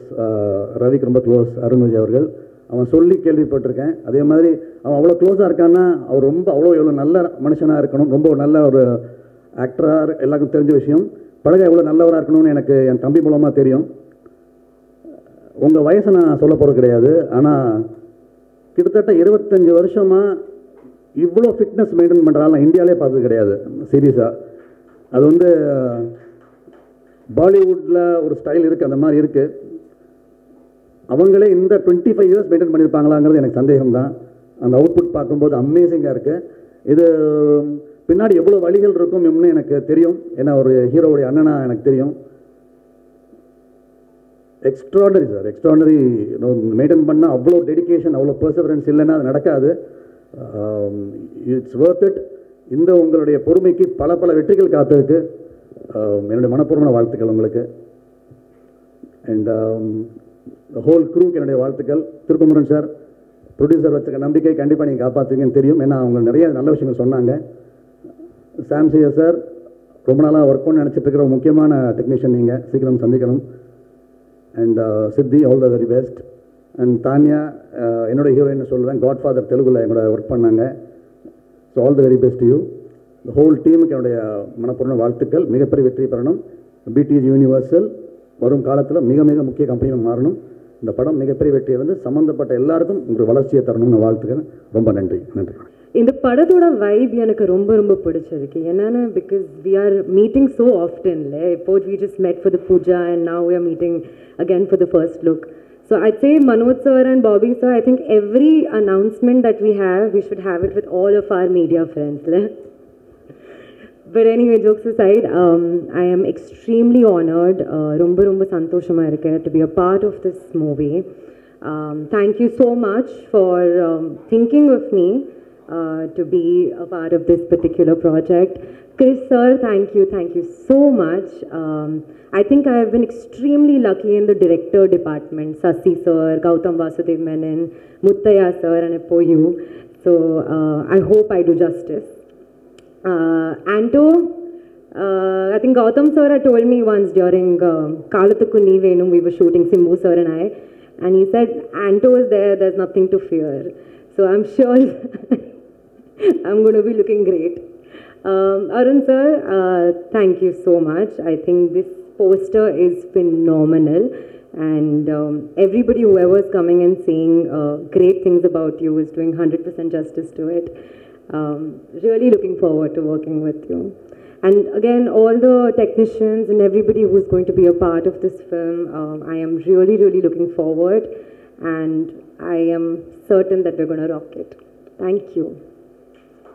ரவிக்கு ரொம்ப க்ளோஸ் அருண் விஜய் அவர்கள். அவன் சொல்லி கேள்விப்பட்டிருக்கேன். அதே மாதிரி அவன் அவ்வளோ க்ளோஸாக இருக்கான்னா அவர் ரொம்ப எவ்வளோ நல்ல மனுஷனாக இருக்கணும், ரொம்ப நல்ல ஒரு ஆக்டராக, எல்லாருக்கும் தெரிஞ்ச விஷயம். பழக எவ்வளோ நல்லவராக இருக்கணும்னு எனக்கு என் தம்பி மூலமாக தெரியும். உங்கள் வயசை நான் சொல்ல போகிறது கிடையாது, ஆனால் கிட்டத்தட்ட 25 வருஷமாக இவ்வளோ ஃபிட்னஸ் மெயின்டைன் பண்ணுறாங்க இந்தியாவிலே பார்த்தது கிடையாது சீரியஸாக. அது வந்து பாலிவுட்டில் ஒரு ஸ்டைல் இருக்குது, அந்த மாதிரி இருக்குது. அவங்களே இந்த 25 இயர்ஸ் மெயின்டைன் பண்ணியிருப்பாங்களாங்கிறது எனக்கு சந்தேகம் தான். அந்த அவுட்புட் பார்க்கும்போது அமேசிங்காக இருக்குது. இது பின்னாடி எவ்வளோ வழிகள் இருக்கும் இன்னும் எனக்கு தெரியும். ஏன்னா ஒரு ஹீரோவுடைய அண்ணனா எனக்கு தெரியும். Extraordinary sir, extraordinary. மெயின்டைன் பண்ணால் அவ்வளோ டெடிக்கேஷன், அவ்வளோ பர்சவரன்ஸ் இல்லைன்னா அது நடக்காது. It's worth it. இந்த உங்களுடைய பொறுமைக்கு பல பல வெற்றிகள் காத்திருக்கு. என்னுடைய மனப்பூர்வமான வாழ்த்துக்கள் உங்களுக்கு. அண்ட் ஹோல் க்ரூக்கு என்னுடைய வாழ்த்துக்கள். திருக்குமரன் சார், ப்ரொடியூசர் வச்சுக்க நம்பிக்கை கண்டிப்பாக நீங்கள் காப்பாற்றுவீங்கன்னு தெரியும். ஏன்னா அவங்க நிறைய நல்ல விஷயங்கள் சொன்னாங்க. சாம்சியர் சார், ரொம்ப நாளாக ஒர்க் பண்ண நினச்சிட்டு இருக்கிற ஒரு முக்கியமான டெக்னீஷியன் நீங்கள், சீக்கிரம் சந்திக்கணும். அண்ட் சித்தி, all the very best. And Tania, என்னோட ஹீரோயின் சொல்லுவேன், காட்ஃபாதர் தெலுங்குல என்னோட ஒர்க் பண்ணாங்க. So all the very best you. The whole டீமுக்கு என்னுடைய மனப்பூர்வ வாழ்த்துக்கள். மிகப்பெரிய வெற்றி பெறணும். பிடிஜி யூனிவர்சல் வரும் காலத்தில் மிக மிக முக்கிய கம்பெனியாக மாறணும். இந்த படம் மிகப்பெரிய வெற்றியை வந்து சம்மந்தப்பட்ட எல்லாருக்கும் ஒரு வளர்ச்சியை தரணும்னு வாழ்த்துக்கிறேன். ரொம்ப நன்றி. நன்றி. இந்த படத்தோட வைப் எனக்கு ரொம்ப ரொம்ப பிடிச்சிருக்கு. என்னன்னா, because we are meeting so ஆஃப்டன்ல. இப்போ we just met for the puja and now we are meeting again for the first look. So I'd say Manoj sir and Bobby sir, I think every announcement that we have, we should have it with all of our media friends. But anyway, jokes aside, I am extremely honored, romba santoshama irukke to be a part of this movie. Thank you so much for thinking of me to be a part of this particular project. Chris sir, thank you so much. I think I have been extremely lucky in the director department. Sasi sir, Gautam Vasudev Menon, Muttaya sir, and Eppo you. So I hope I do justice. Anto, I think Gautam sir had told me once during Kalathukku Neevenum, we were shooting, Simbu sir and I, and he said, Anto is there, there's nothing to fear. So I'm sure I'm going to be looking great. Arun sir, thank you so much. I think this poster is phenomenal, and everybody, whoever's coming and saying great things about you, is doing 100% justice to it. Really looking forward to working with you. And again, all the technicians and everybody who's going to be a part of this film, I am really, really looking forward, and I am certain that we're going to rock it. Thank you.